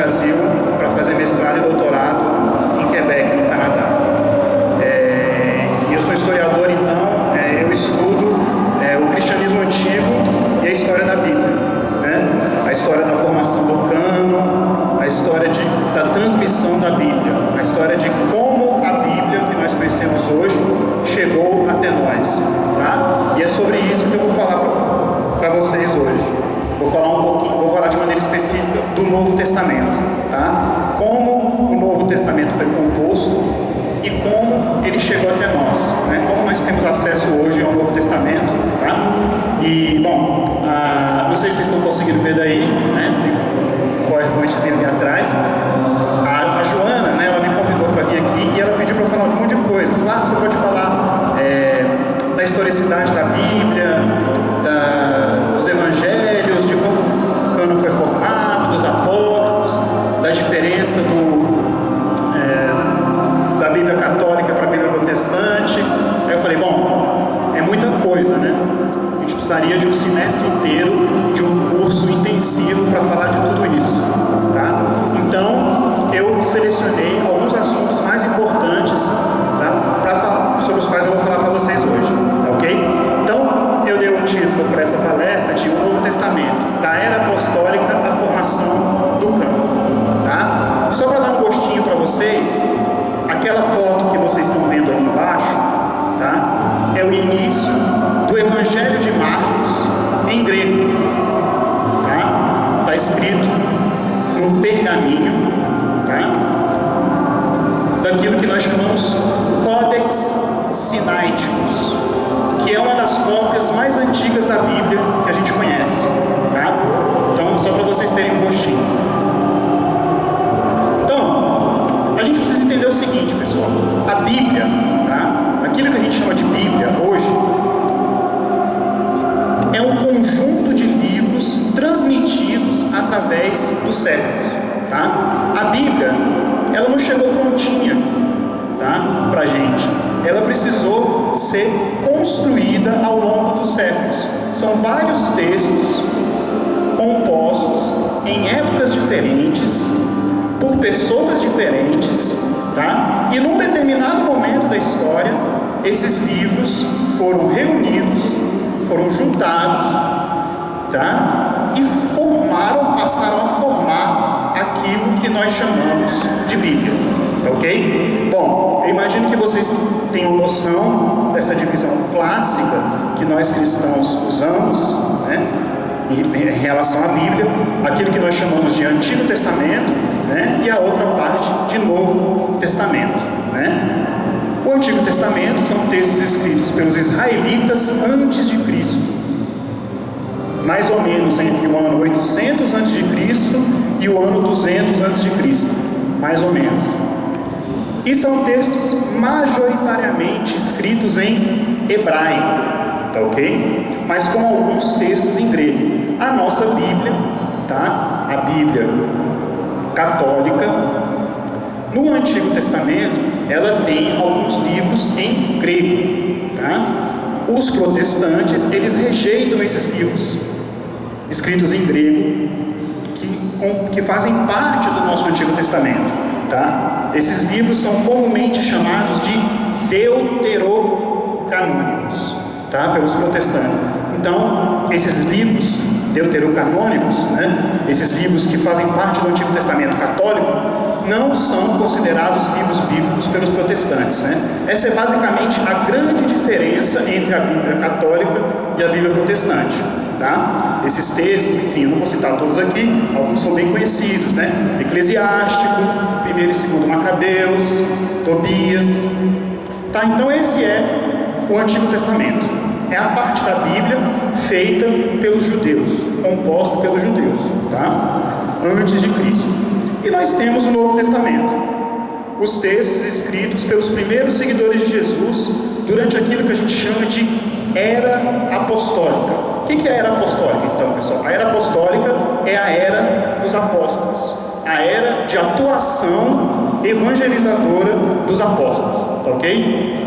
Brasil para fazer mestrado e doutorado em Quebec, no Canadá. Eu sou historiador, então eu estudo o cristianismo antigo e a história da Bíblia, né? A história da formação do cânon, a história da transmissão da Bíblia, a história de como a Bíblia que nós conhecemos hoje chegou até nós, tá? E é sobre isso que eu vou falar para vocês hoje. Vou falar de maneira específica do Novo Testamento, tá? Como o Novo Testamento foi composto e como ele chegou até nós, né? Como nós temos acesso hoje ao Novo Testamento, tá? E, bom, não sei se vocês estão conseguindo ver daí, né? Tem um PowerPointzinho ali atrás. A Joana, né, ela me convidou para vir aqui e ela pediu para eu falar de um monte de coisas. Lá você pode falar da historicidade da Bíblia, dos evangelhos, de como o cânon foi formado, dos apócrifos, da diferença da Bíblia católica para a Bíblia protestante. Aí eu falei, bom, é muita coisa, né? A gente precisaria de um semestre inteiro, de um curso intensivo para falar de tudo isso, tá? Então, eu selecionei alguns assuntos mais importantes, tá? Sobre os quais eu vou falar para vocês hoje, tá ok? Então, eu dei um título para essa palestra de O Novo Testamento, da Era Apostólica à Formação do Cânon, tá? Só para dar um gostinho para vocês, aquela foto que vocês estão vendo ali embaixo, tá? É o início do Evangelho de Marcos em grego, tá? Está escrito num pergaminho, tá? Daquilo que nós chamamos Codex Sinaiticus, que é uma das cópias mais antigas da Bíblia que a gente conhece, tá? Então, só para vocês terem um gostinho. Então, a gente precisa entender o seguinte, pessoal. A Bíblia, tá? Aquilo que a gente chama de Bíblia hoje, é um conjunto de livros transmitidos através dos séculos, tá? A Bíblia, ela não chegou prontinha, tá? Pra gente. Ela precisou ser construída ao longo dos séculos. São vários textos compostos em épocas diferentes, por pessoas diferentes, tá? E num determinado momento da história, esses livros foram reunidos, foram juntados, tá? E passaram a formar aquilo que nós chamamos de Bíblia, tá ok? Bom, eu imagino que vocês tenham noção dessa divisão clássica que nós cristãos usamos, né? Em relação à Bíblia, aquilo que nós chamamos de Antigo Testamento, né? E a outra parte de Novo Testamento, né? O Antigo Testamento são textos escritos pelos israelitas antes de Cristo, mais ou menos entre o ano 800 a.C. e o ano 200 a.C., mais ou menos. E são textos majoritariamente escritos em hebraico, tá ok? Mas com alguns textos em grego. A nossa Bíblia, tá? A Bíblia católica, no Antigo Testamento, ela tem alguns livros em grego, tá? Os protestantes, eles rejeitam esses livros escritos em grego, que fazem parte do nosso Antigo Testamento, tá? Esses livros são comumente chamados de deuterocanônicos, tá? Pelos protestantes. Então, esses livros deuterocanônicos, né? Esses livros que fazem parte do Antigo Testamento católico, não são considerados livros bíblicos pelos protestantes, né? Essa é basicamente a grande diferença entre a Bíblia católica e a Bíblia protestante, tá? Esses textos, enfim, eu não vou citar todos aqui, alguns são bem conhecidos, né? Eclesiástico, 1º e 2º Macabeus, Tobias, tá? Então esse é o Antigo Testamento, é a parte da Bíblia feita pelos judeus, composta pelos judeus, tá? Antes de Cristo. E nós temos o Novo Testamento, os textos escritos pelos primeiros seguidores de Jesus durante aquilo que a gente chama de Era Apostólica. O que é a Era Apostólica, então, pessoal? A Era Apostólica é a Era dos Apóstolos, a Era de atuação evangelizadora dos apóstolos, tá ok?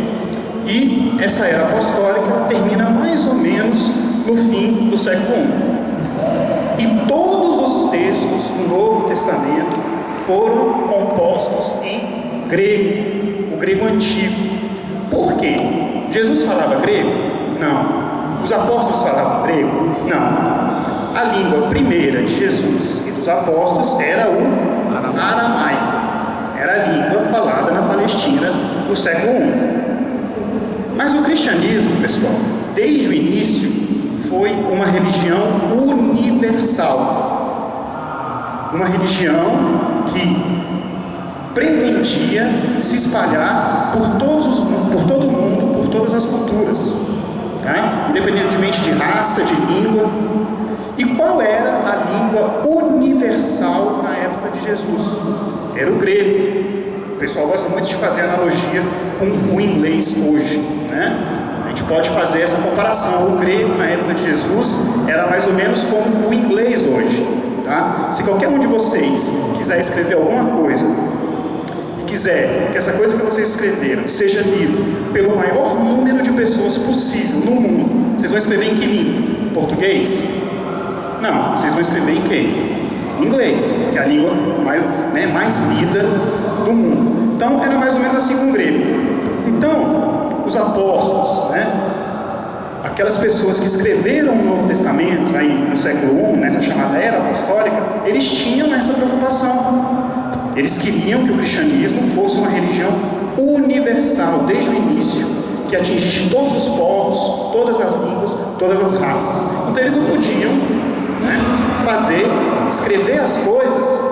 E essa Era Apostólica termina mais ou menos no fim do século I. E todos os textos do Novo Testamento foram compostos em grego, o grego antigo. Por quê? Jesus falava grego? Não. Os apóstolos falavam grego? Não. A língua primeira de Jesus e dos apóstolos era o aramaico. Era a língua falada na Palestina no século I. Mas o cristianismo, pessoal, desde o início, foi uma religião universal. Uma religião que pretendia se espalhar por todo o mundo, por todas as culturas, tá? Independentemente de raça, de língua. E qual era a língua universal na época de Jesus? Era o grego. O pessoal gosta muito de fazer analogia com o inglês hoje, né? A gente pode fazer essa comparação. O grego na época de Jesus era mais ou menos como o inglês hoje, tá? Se qualquer um de vocês quiser escrever alguma coisa e quiser que essa coisa que vocês escreveram seja lido pelo maior número de pessoas possível no mundo, vocês vão escrever em que língua? Em português? Não, vocês vão escrever em quê? Em inglês, que é a língua mais lida do mundo. Então, era mais ou menos assim com o grego. Então, os apóstolos, aquelas pessoas que escreveram o Novo Testamento, aí no século I, nessa chamada era apostólica, eles tinham essa preocupação. Eles queriam que o cristianismo fosse uma religião universal, desde o início, que atingisse todos os povos, todas as línguas, todas as raças. Então, eles não podiam escrever as coisas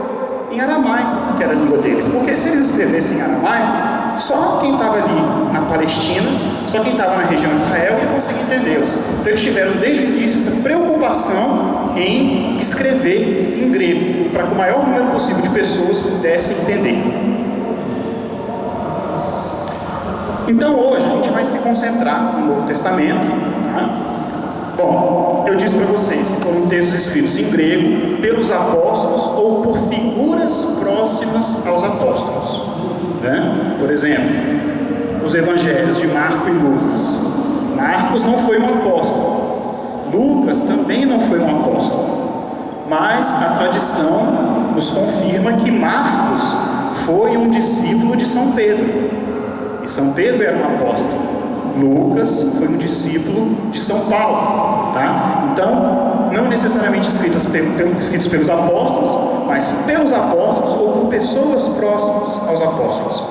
em aramaico, que era a língua deles, porque se eles escrevessem em aramaico, só quem estava ali na Palestina, só quem estava na região de Israel ia conseguir entendê-los. Então eles tiveram desde o início essa preocupação em escrever em grego, para que o maior número possível de pessoas pudessem entender. Então hoje a gente vai se concentrar no Novo Testamento, tá? Bom, eu disse para vocês que foram textos escritos em grego pelos apóstolos ou por figuras próximas aos apóstolos, né? Por exemplo, os evangelhos de Marcos e Lucas. Marcos não foi um apóstolo, Lucas também não foi um apóstolo, mas a tradição nos confirma que Marcos foi um discípulo de São Pedro, e São Pedro era um apóstolo. Lucas foi um discípulo de São Paulo, tá? Então, não necessariamente escritos pelos apóstolos, mas pelos apóstolos ou por pessoas próximas aos apóstolos,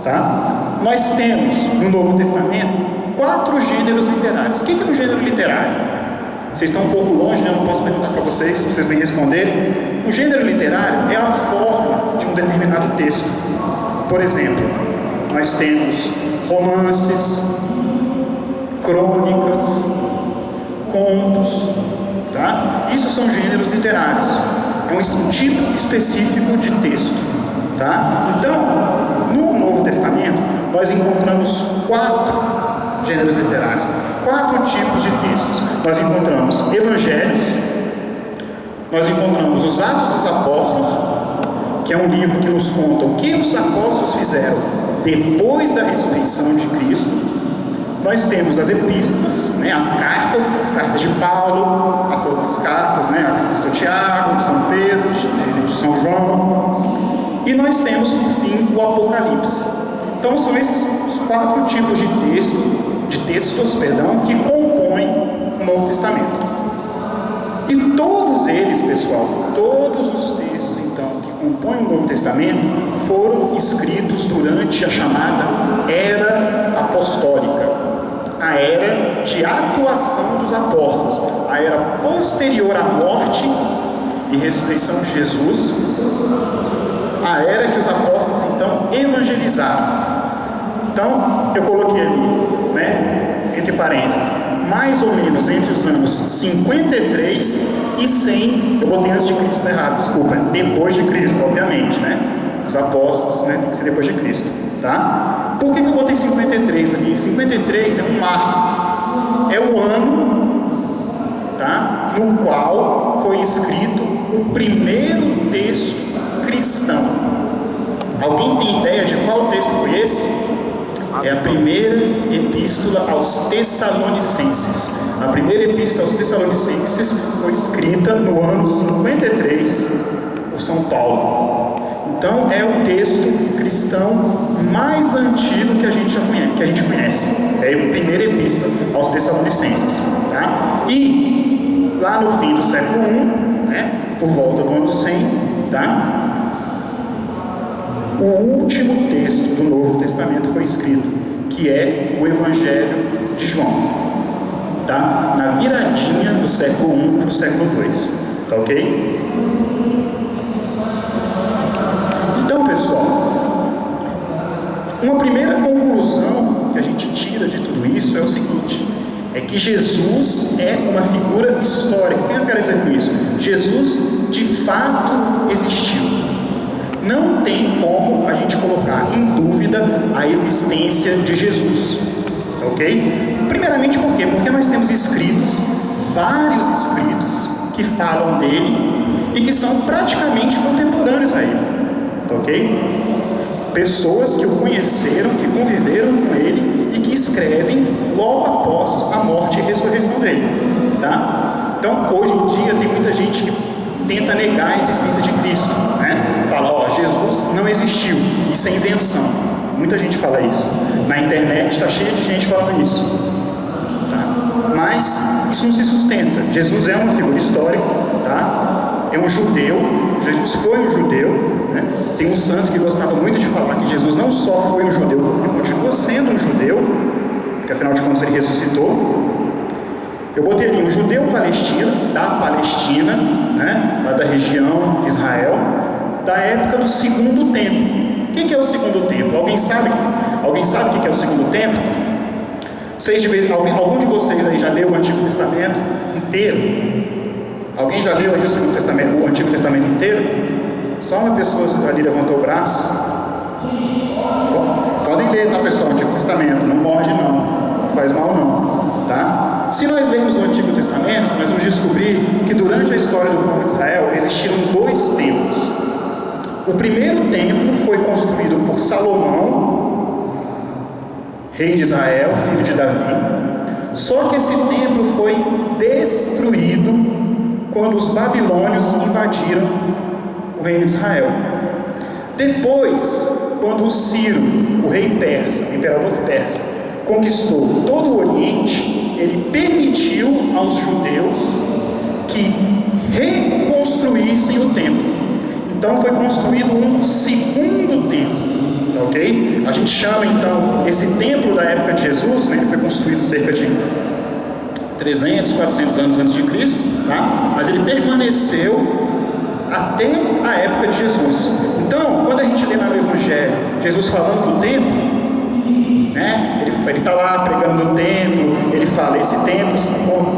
tá? Nós temos no Novo Testamento 4 gêneros literários. O que é um gênero literário? Vocês estão um pouco longe, né? Eu não posso perguntar para vocês, se vocês me responderem. O gênero literário é a forma de um determinado texto. Por exemplo, nós temos romances, crônicas, contos, tá? Isso são gêneros literários. É um tipo específico de texto, tá? Então, no Novo Testamento, nós encontramos 4 gêneros literários, 4 tipos de textos. Nós encontramos evangelhos, nós encontramos os Atos dos Apóstolos, que é um livro que nos conta o que os apóstolos fizeram depois da ressurreição de Cristo. Nós temos as epístolas, as cartas de Paulo, as outras cartas, a carta de São Tiago, de São Pedro, de São João, e nós temos, por fim, o Apocalipse. Então, são esses os 4 tipos de textos que compõem o Novo Testamento. E todos eles, pessoal, todos os textos, então, que compõem o Novo Testamento, foram escritos durante a chamada Era Apostólica, a era de atuação dos apóstolos, a era posterior à morte e ressurreição de Jesus, a era que os apóstolos, então, evangelizaram. Então, eu coloquei ali, entre parênteses, mais ou menos entre os anos 53 e 100, eu botei antes de Cristo errado, desculpa, depois de Cristo, obviamente, Os apóstolos, tem que ser depois de Cristo, tá? Por que eu botei 53 ali? 53 é um marco, é o ano, tá? No qual foi escrito o primeiro texto cristão. Alguém tem ideia de qual texto foi esse? É a primeira epístola aos Tessalonicenses. A primeira epístola aos Tessalonicenses foi escrita no ano 53 por São Paulo. Então é o texto cristão mais antigo que a gente conhece. É a primeira epístola aos Tessalonicenses, tá? E lá no fim do século I, né, por volta do ano 100, tá? O último texto do Novo Testamento foi escrito, que é o Evangelho de João, tá? Na viradinha do século I para o século II, tá ok? Então, pessoal, uma primeira conclusão que a gente tira de tudo isso é o seguinte: é que Jesus é uma figura histórica. O que eu quero dizer com isso? Jesus de fato existiu. Não tem como a gente colocar em dúvida a existência de Jesus, ok? Primeiramente por quê? Porque nós temos escritos, vários escritos, que falam dele e que são praticamente contemporâneos a ele, ok? Pessoas que o conheceram, que conviveram com ele e que escrevem logo após a morte e ressurreição dele, tá? Então, hoje em dia, tem muita gente que tenta negar a existência de Cristo, né? Fala, ó, Jesus não existiu, isso é invenção. Muita gente fala isso. Na internet está cheia de gente falando isso, tá? Mas isso não se sustenta. Jesus é uma figura histórica, tá? É um judeu. Jesus foi um judeu, né? Tem um santo que gostava muito de falar que Jesus não só foi um judeu, ele continua sendo um judeu, porque afinal de contas ele ressuscitou. Eu botei ali um judeu palestino, da Palestina, né, lá da região de Israel, da época do Segundo Templo. O que é o Segundo Templo? Alguém sabe o que é o Segundo Templo? Algum de vocês aí já leu o Antigo Testamento inteiro? Alguém já leu aí o Segundo Testamento, o Antigo Testamento inteiro? Só uma pessoa ali levantou o braço. Podem ler, tá, pessoal, o Antigo Testamento, não morde não faz mal não, tá? Se nós lermos o Antigo Testamento, nós vamos descobrir que durante a história do povo de Israel existiram 2 templos. O primeiro templo foi construído por Salomão, rei de Israel, filho de Davi. Só que esse templo foi destruído quando os babilônios invadiram o reino de Israel. Depois, quando o Ciro, o rei persa, o imperador persa, conquistou todo o Oriente, ele permitiu aos judeus que reconstruíssem o templo. Então foi construído um segundo templo, ok? A gente chama então esse templo da época de Jesus, né? Ele foi construído cerca de 300, 400 anos antes de Cristo, tá? Mas ele permaneceu até a época de Jesus. Então, quando a gente lê no Evangelho Jesus falando do templo, né? Ele está lá pregando no templo, ele fala, esse templo,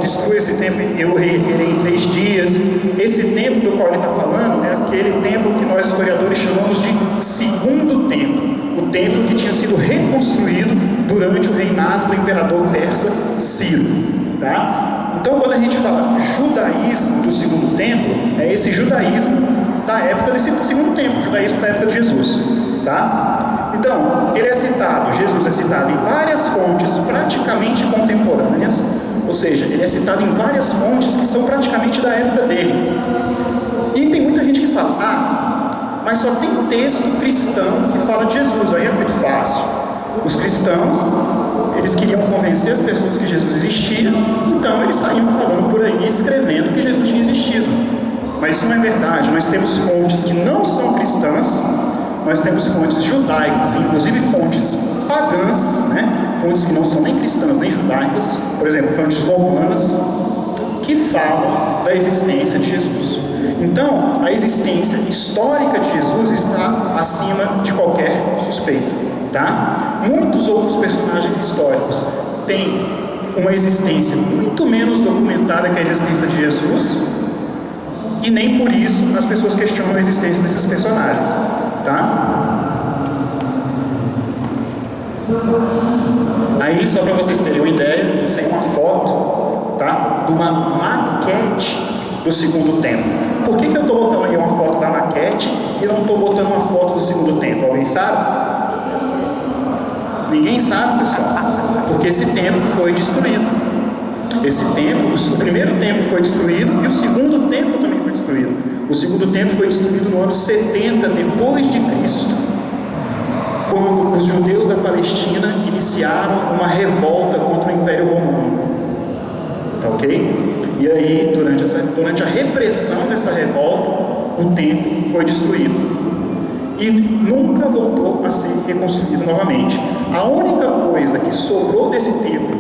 destrua esse templo e eu reerguerei em 3 dias. Esse templo do qual ele está falando é aquele templo que nós historiadores chamamos de segundo templo, o templo que tinha sido reconstruído durante o reinado do imperador persa Ciro, tá? Então, quando a gente fala judaísmo do segundo templo, é esse judaísmo da época desse segundo templo, judaísmo da época de Jesus, tá? Então, Jesus é citado em várias fontes praticamente contemporâneas, ou seja, ele é citado em várias fontes que são praticamente da época dele. E tem muita gente que fala, mas só tem texto cristão que fala de Jesus, aí é muito fácil. Os cristãos, eles queriam convencer as pessoas que Jesus existia, então eles saíam falando por aí, escrevendo que Jesus tinha existido. Mas isso não é verdade. Nós temos fontes que não são cristãs, nós temos fontes judaicas, inclusive fontes pagãs, né? Fontes que não são nem cristãs nem judaicas, por exemplo, fontes romanas, que falam da existência de Jesus. Então, a existência histórica de Jesus está acima de qualquer suspeita, tá? Muitos outros personagens históricos têm uma existência muito menos documentada que a existência de Jesus, e nem por isso as pessoas questionam a existência desses personagens, tá? Aí, só para vocês terem uma ideia, essa é uma foto, tá? De uma maquete do segundo templo. Por que eu estou botando aí uma foto da maquete e não estou botando uma foto do segundo templo? Alguém sabe? Ninguém sabe, pessoal. Porque esse templo foi destruído. Esse templo, o primeiro templo foi destruído e o segundo templo também foi foi destruído. O segundo templo foi destruído no ano 70 depois de Cristo, quando os judeus da Palestina iniciaram uma revolta contra o Império Romano. Tá ok? E aí, durante a repressão dessa revolta, o templo foi destruído e nunca voltou a ser reconstruído novamente. A única coisa que sobrou desse templo,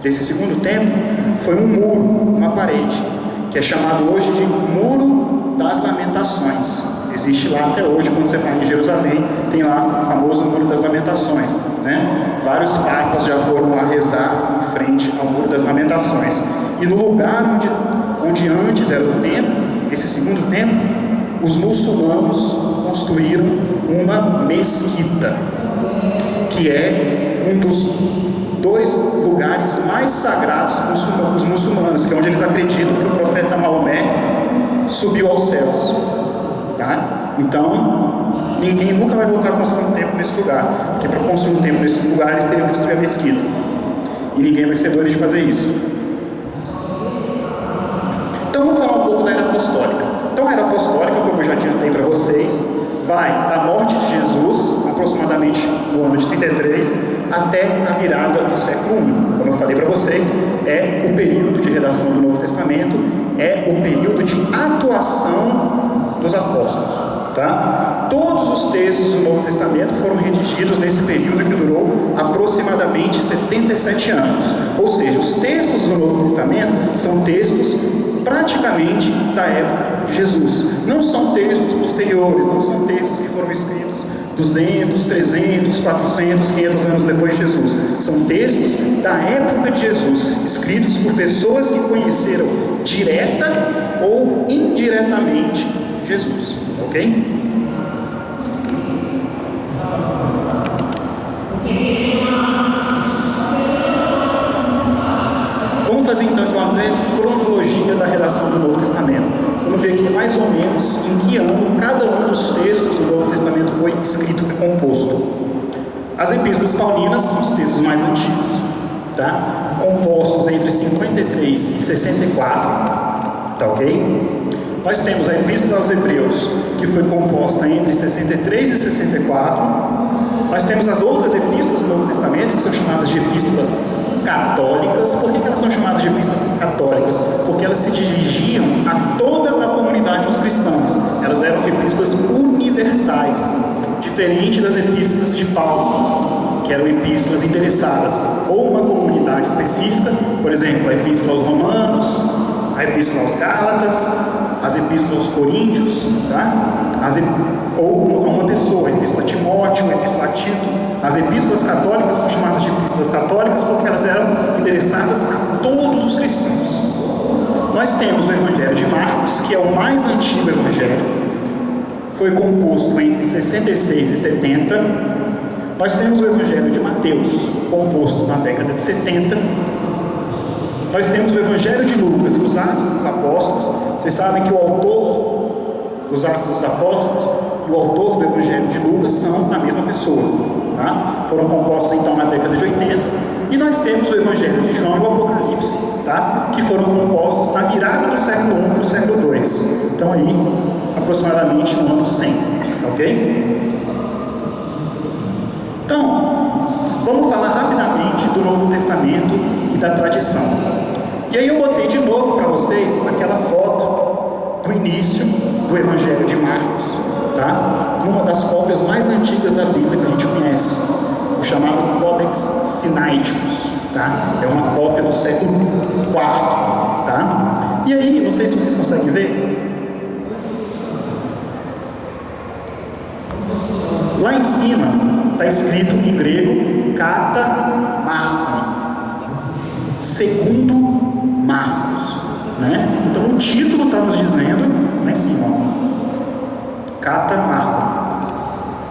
desse segundo templo, foi um muro, uma parede, que é chamado hoje de Muro das Lamentações. Existe lá até hoje. Quando você vai em Jerusalém, tem lá o famoso Muro das Lamentações, né? Vários papas já foram lá rezar em frente ao Muro das Lamentações. E no lugar onde antes era o templo, esse segundo templo, os muçulmanos construíram uma mesquita, que é um dos 2 lugares mais sagrados para os muçulmanos, que é onde eles acreditam que o profeta Maomé subiu aos céus. Tá? Então, ninguém nunca vai voltar a construir um templo nesse lugar, porque para construir um templo nesse lugar eles teriam que destruir a mesquita, e ninguém vai ser doido de fazer isso. Então vamos falar um pouco da Era Apostólica. Então a Era Apostólica, como eu já adiantei para vocês, vai da morte de Jesus, aproximadamente no ano de 33, até a virada do século I. Como eu falei para vocês, é o período de redação do Novo Testamento, é o período de atuação dos apóstolos, tá? Todos os textos do Novo Testamento foram redigidos nesse período que durou aproximadamente 77 anos. Ou seja, os textos do Novo Testamento são textos praticamente da época de Jesus. Não são textos posteriores, não são textos que foram escritos 200, 300, 400, 500 anos depois de Jesus. São textos da época de Jesus, escritos por pessoas que conheceram direta ou indiretamente Jesus, ok? Vamos fazer então aqui uma breve cronologia da redação do Novo Testamento. Vamos ver aqui mais ou menos em que ano cada um dos textos do Novo Testamento foi escrito, foi composto. As epístolas paulinas são os textos mais antigos, tá? Compostos entre 53 e 64, tá ok? Nós temos a Epístola aos Hebreus, que foi composta entre 63 e 64. Nós temos as outras epístolas do Novo Testamento, que são chamadas de epístolas católicas. Por que elas são chamadas de epístolas católicas? Porque elas se dirigiam a toda a comunidade dos cristãos. Elas eram epístolas universais, diferente das epístolas de Paulo, que eram epístolas interessadas ou uma comunidade específica, por exemplo, a Epístola aos Romanos, a Epístola aos Gálatas, as Epístolas aos Coríntios, tá? Ou a uma pessoa, a Epístola a Timóteo, a Epístola a Tito. As epístolas católicas são chamadas de epístolas católicas porque elas eram endereçadas a todos os cristãos. Nós temos o Evangelho de Marcos, que é o mais antigo evangelho, foi composto entre 66 e 70. Nós temos o Evangelho de Mateus, composto na década de 70. Nós temos o Evangelho de Lucas e os Atos dos Apóstolos. Vocês sabem que o autor dos Atos dos Apóstolos e o autor do Evangelho de Lucas são a mesma pessoa, tá? Foram compostos então na década de 80. E nós temos o Evangelho de João e o Apocalipse, tá? Que foram compostos na virada do século I para o século II. Então aí, aproximadamente no ano 100, ok? Então, vamos falar rapidamente do Novo Testamento e da tradição. E aí eu botei de novo para vocês aquela foto do início do Evangelho de Marcos, tá? Uma das cópias mais antigas da Bíblia que a gente conhece, o chamado Codex Sinaiticus, tá? É uma cópia do século IV, tá? E aí, não sei se vocês conseguem ver, lá em cima está escrito em grego Kata Markon, segundo Marcos, né? Então o título está nos dizendo, lá em cima, Kata Markon.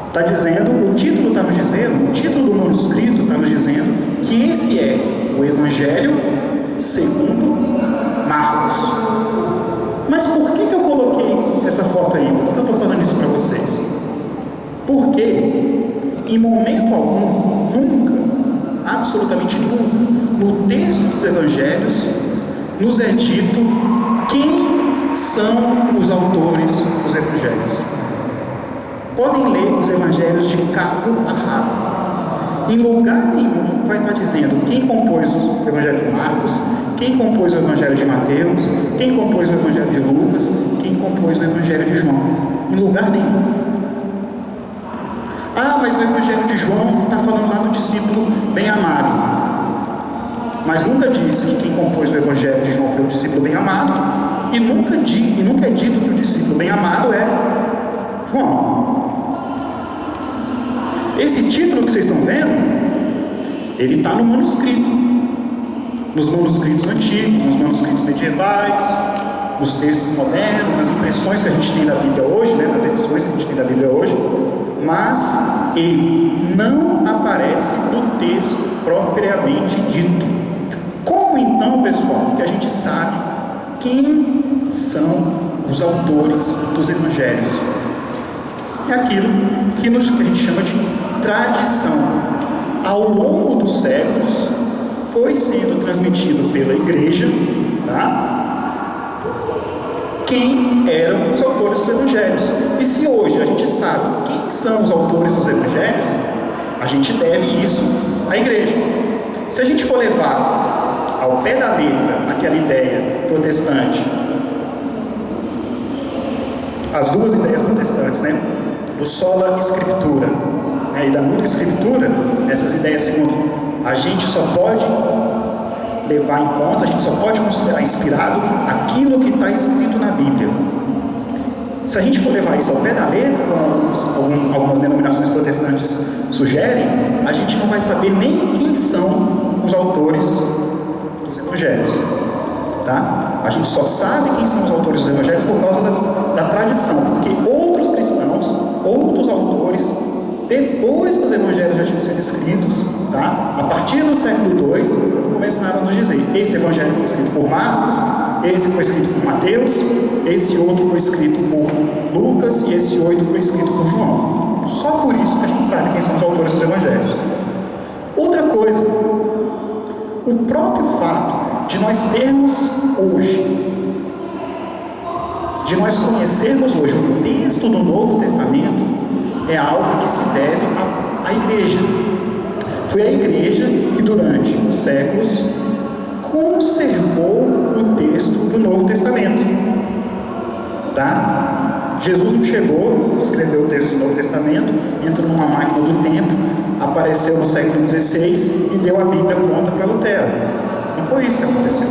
Está dizendo, o título está nos dizendo, o título do manuscrito está nos dizendo que esse é o Evangelho segundo Marcos. Mas por que eu coloquei essa foto aí? Por que eu estou falando isso para vocês? Porque em momento algum, nunca, absolutamente nunca, no texto dos Evangelhos, nos é dito quem são os autores dos evangelhos? Podem ler os evangelhos de cabo a rabo. Em lugar nenhum vai estar dizendo quem compôs o evangelho de Marcos, quem compôs o evangelho de Mateus, quem compôs o evangelho de Lucas, quem compôs o evangelho de João. Em lugar nenhum. Ah, mas o evangelho de João está falando lá do discípulo bem-amado. Mas nunca diz que quem compôs o evangelho de João foi o discípulo bem-amado, e nunca é dito que o discípulo bem-amado é João. Esse título que vocês estão vendo, ele está no manuscrito, nos manuscritos antigos, nos manuscritos medievais, nos textos modernos, nas impressões que a gente tem da Bíblia hoje, né, nas edições que a gente tem da Bíblia hoje, mas ele não aparece no texto propriamente dito. Como então, pessoal, que a gente sabe quem são os autores dos evangelhos? É aquilo que a gente chama de tradição. Ao longo dos séculos, foi sendo transmitido pela igreja, tá? Quem eram os autores dos evangelhos. E se hoje a gente sabe quem são os autores dos evangelhos, a gente deve isso à igreja. Se a gente for levar ao pé da letra aquela ideia protestante, as duas ideias protestantes, né? Do sola scriptura, né? E da nula escritura, essas ideias segundo a gente só pode levar em conta, a gente só pode considerar inspirado aquilo que está escrito na Bíblia. Se a gente for levar isso ao pé da letra, como algumas denominações protestantes sugerem, a gente não vai saber nem quem são os autores dos evangelhos, tá? A gente só sabe quem são os autores dos evangelhos por causa da tradição, porque outros cristãos, outros autores, depois que os evangelhos já tinham sido escritos, tá? A partir do século II, começaram a nos dizer: esse evangelho foi escrito por Marcos, esse foi escrito por Mateus, esse outro foi escrito por Lucas e esse outro foi escrito por João. Só por isso que a gente sabe quem são os autores dos evangelhos. Outra coisa, o próprio fato de nós termos hoje, de nós conhecermos hoje o texto do Novo Testamento, é algo que se deve à igreja. Foi a igreja que durante os séculos conservou o texto do Novo Testamento, tá? Jesus não chegou, escreveu o texto do Novo Testamento, entrou numa máquina do tempo, apareceu no século XVI e deu a Bíblia pronta para Lutero. Não foi isso que aconteceu.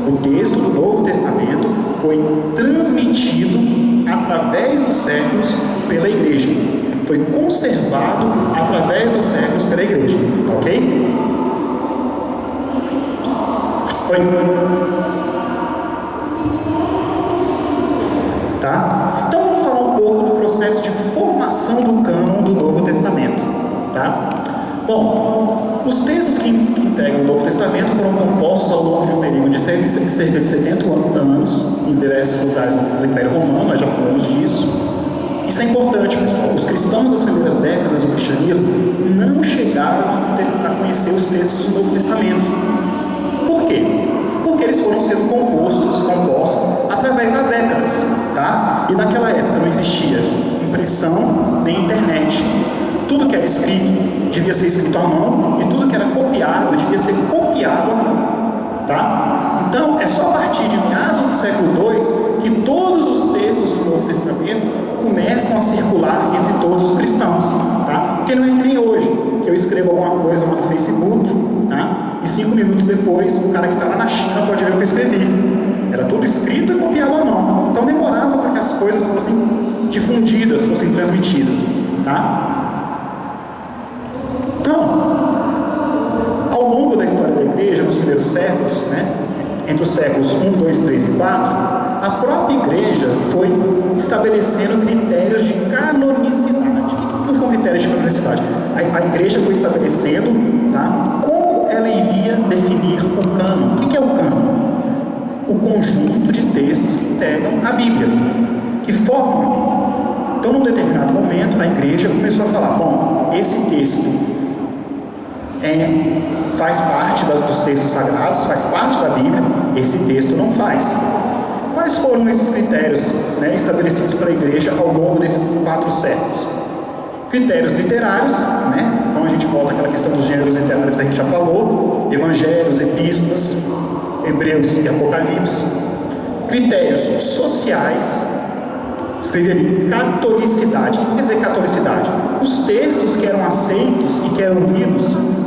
O texto do Novo Testamento foi transmitido através dos séculos pela igreja. Foi conservado através dos séculos pela igreja, ok? Oi? Tá? Então vamos falar um pouco do processo de formação do cânon do Novo Testamento, tá? Bom, os textos que integram o Novo Testamento foram compostos ao longo de um período de cerca de 70 anos, em diversos lugares do Império Romano, nós já falamos disso. Isso é importante, pessoal. Os cristãos das primeiras décadas do cristianismo não chegaram a conhecer os textos do Novo Testamento. Por quê? Porque eles foram sendo compostos através das décadas, tá? E naquela época não existia impressão nem internet. Tudo que era escrito devia ser escrito à mão e tudo que era copiado devia ser copiado à mão, tá? Então, é só a partir de meados do século II que todos os textos do Novo Testamento começam a circular entre todos os cristãos, tá? Porque não é que nem hoje, que eu escrevo alguma coisa lá no Facebook, tá? E 5 minutos depois, o cara que está lá na China pode ver o que eu escrevi. Era tudo escrito e copiado à mão. Então demorava para que as coisas fossem difundidas, fossem transmitidas, tá? Então, ao longo da história da igreja, nos primeiros séculos, né, entre os séculos 1, 2, 3 e 4, a própria igreja foi estabelecendo critérios de canonicidade. O que são critérios de canonicidade? A igreja foi estabelecendo, tá, como ela iria definir o cânon. O que é o cânon? O conjunto de textos que integram a Bíblia, que formam. Então, num determinado momento, a igreja começou a falar: bom, esse texto faz parte dos textos sagrados, faz parte da Bíblia, esse texto não faz. quais foram esses critérios, né, estabelecidos pela igreja ao longo desses 4 séculos? Critérios literários, né? Então a gente volta àquela questão dos gêneros literários que a gente já falou, evangelhos, epístolas, Hebreus e Apocalipse. Critérios sociais, escrevi ali, catolicidade. O que quer dizer catolicidade? Os textos que eram aceitos e que eram lidos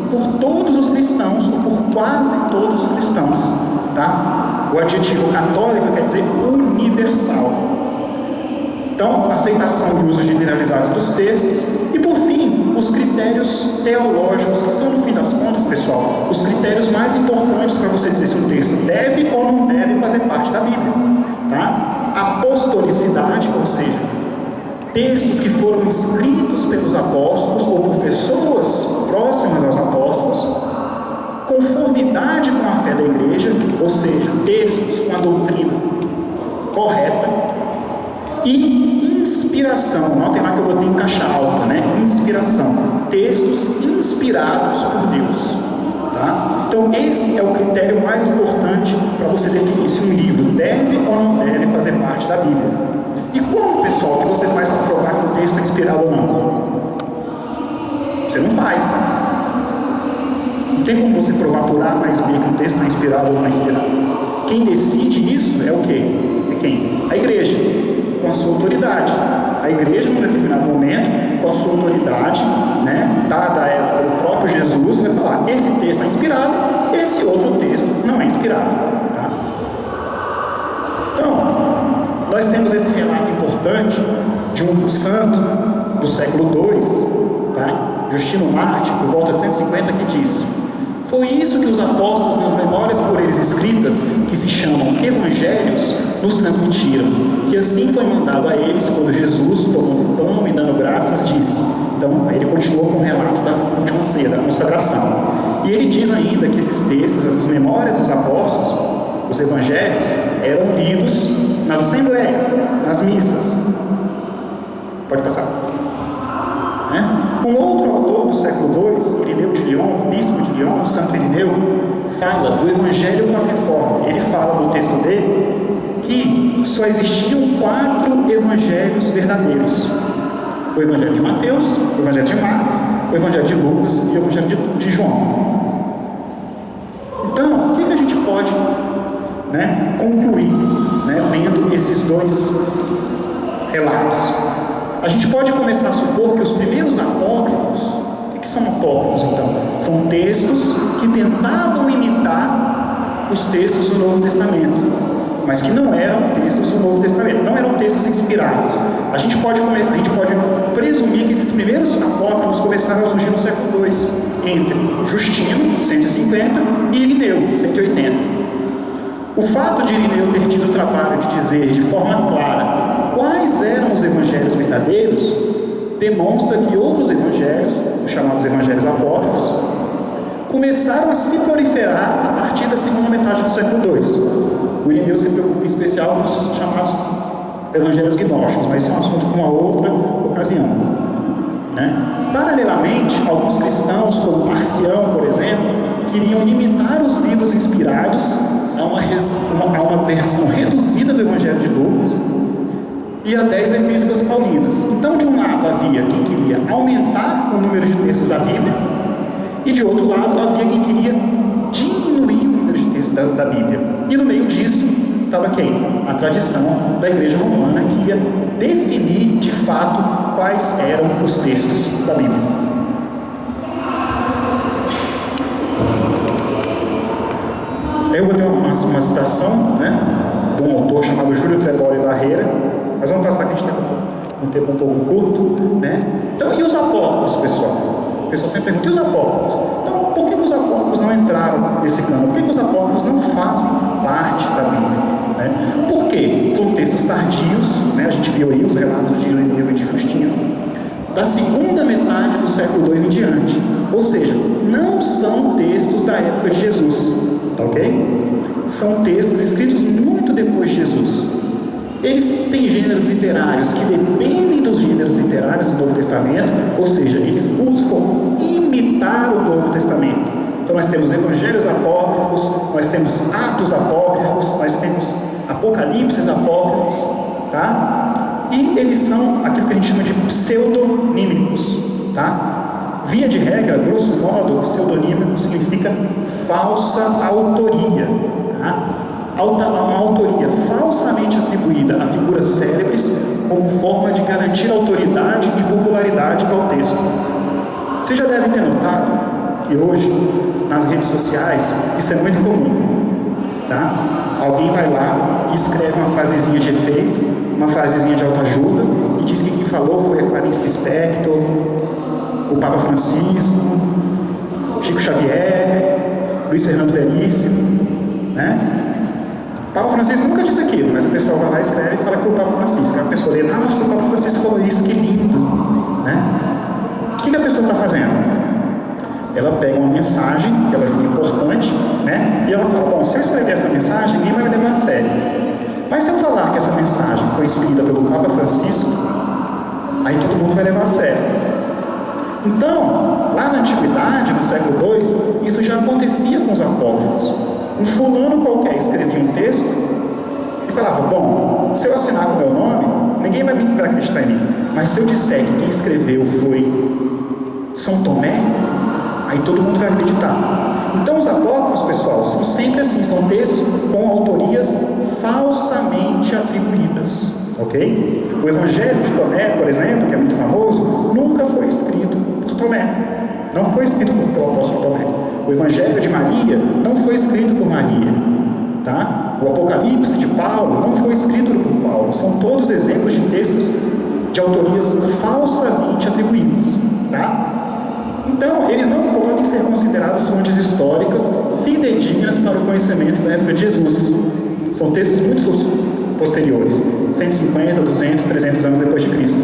por todos os cristãos, ou por quase todos os cristãos, tá? O adjetivo católico quer dizer universal. Então, aceitação e uso generalizado dos textos. E, por fim, os critérios teológicos, que são, no fim das contas, pessoal, os critérios mais importantes para você dizer se um texto deve ou não deve fazer parte da Bíblia. Tá? Apostolicidade, ou seja, textos que foram escritos pelos apóstolos ou por pessoas próximas aos apóstolos. Conformidade com a fé da igreja, ou seja, textos com a doutrina correta. E inspiração, notem lá que eu botei em caixa alta, né? Inspiração, textos inspirados por Deus, tá? Então esse é o critério mais importante para você definir se um livro deve ou não deve fazer parte da Bíblia. E como, pessoal, que você faz para provar que um texto é inspirado ou não? Você não faz. Não tem como você provar por A mais B que um texto é inspirado ou não é inspirado. Quem decide isso é o quê? É quem? A igreja, com a sua autoridade. A igreja, num determinado momento, com a sua autoridade, né, dada a ela pelo próprio Jesus, vai falar: esse texto é inspirado, esse outro texto não é inspirado. Tá? Então, nós temos esse relato importante de um santo do século II, tá? Justino Mártir, por volta de 150, que diz: foi isso que os apóstolos, nas memórias por eles escritas, que se chamam evangelhos, nos transmitiram, que assim foi mandado a eles quando Jesus, tomando o pão e dando graças, disse. Então, ele continuou com o relato da última ceia, da consagração. E ele diz ainda que esses textos, essas memórias dos apóstolos, os evangelhos, eram lidos nas assembleias, nas missas. Pode passar. Um outro autor do século II, Irineu de Lyon, bispo de Lyon, Santo Irineu, fala do Evangelho quadriforme. Ele fala no texto dele que só existiam 4 evangelhos verdadeiros: o Evangelho de Mateus, o Evangelho de Marcos, o Evangelho de Lucas e o Evangelho de João. Então, o que a gente pode, né, concluir, né, lendo esses 2 relatos? A gente pode começar a supor que os primeiros apócrifos, o que são apócrifos então? São textos que tentavam imitar os textos do Novo Testamento, mas que não eram textos do Novo Testamento, não eram textos inspirados. A gente pode presumir que esses primeiros apócrifos começaram a surgir no século II, entre Justino, 150, e Irineu, 180. O fato de Irineu ter tido o trabalho de dizer de forma clara quais eram os evangelhos verdadeiros demonstra que outros evangelhos, os chamados evangelhos apócrifos, começaram a se proliferar a partir da segunda metade do século II. O Irineu se preocupa em especial com os chamados evangelhos gnósticos, mas isso é um assunto para uma outra ocasião, né? Paralelamente, alguns cristãos, como Marcião, por exemplo, queriam limitar os livros inspirados a uma versão reduzida do Evangelho de Lucas e a 10 epístolas paulinas. Então, de um lado havia quem queria aumentar o número de textos da Bíblia, e de outro lado havia quem queria diminuir o número de textos da Bíblia. E no meio disso estava quem? A tradição da Igreja Romana, que ia definir de fato quais eram os textos da Bíblia. Eu vou ter uma citação, né, de um autor chamado Júlio Treboli Barreira, mas vamos passar que a gente está com um tempo um pouco curto, né? Então, e os apócrifos, pessoal? O pessoal sempre pergunta: e os apócrifos? Então, por que os apócrifos não entraram nesse campo? Por que os apócrifos não fazem parte da Bíblia? Né? Por quê? São textos tardios, né? A gente viu aí os relatos de Irineu e de Justino, da segunda metade do século II em diante. Ou seja, não são textos da época de Jesus, tá ok? São textos escritos muito depois de Jesus. Eles têm gêneros literários que dependem dos gêneros literários do Novo Testamento, ou seja, eles buscam imitar o Novo Testamento. Então nós temos evangelhos apócrifos, nós temos atos apócrifos, nós temos apocalipses apócrifos, tá? E eles são aquilo que a gente chama de pseudonímicos, tá? Via de regra, grosso modo, pseudonímico significa falsa autoria, tá? Uma autoria falsamente atribuída a figuras célebres como forma de garantir autoridade e popularidade ao texto. Vocês já devem ter notado que hoje, nas redes sociais, isso é muito comum, tá? Alguém vai lá e escreve uma frasezinha de efeito, uma frasezinha de autoajuda, e diz que quem falou foi a Clarice Lispector, o Papa Francisco, Chico Xavier, Luiz Fernando Veríssimo, né? O Papa Francisco nunca disse aquilo, mas o pessoal vai lá e escreve e fala que foi o Papa Francisco. A pessoa lê, nossa, o Papa Francisco falou isso, que lindo, né? O que a pessoa está fazendo? Ela pega uma mensagem que ela julga importante, né? E ela fala, bom, se eu escrever essa mensagem, ninguém vai me levar a sério. Mas se eu falar que essa mensagem foi escrita pelo Papa Francisco, aí todo mundo vai levar a sério. Então, lá na Antiguidade, no século II, isso já acontecia com os apócrifos. Um fulano qualquer escrevia um texto e falava, bom, se eu assinar com o meu nome, ninguém vai acreditar em mim. Mas se eu disser que quem escreveu foi São Tomé, aí todo mundo vai acreditar. Então os apócrifos, pessoal, são sempre assim, são textos com autorias falsamente atribuídas, ok? O Evangelho de Tomé, por exemplo, que é muito famoso, nunca foi escrito por Tomé, não foi escrito pelo apóstolo Tomé. O Evangelho de Maria não foi escrito por Maria, tá? O Apocalipse de Paulo não foi escrito por Paulo. São todos exemplos de textos de autorias falsamente atribuídas, tá? Então, eles não podem ser considerados fontes históricas fidedignas para o conhecimento da época de Jesus. São textos muito posteriores, 150, 200, 300 anos depois de Cristo.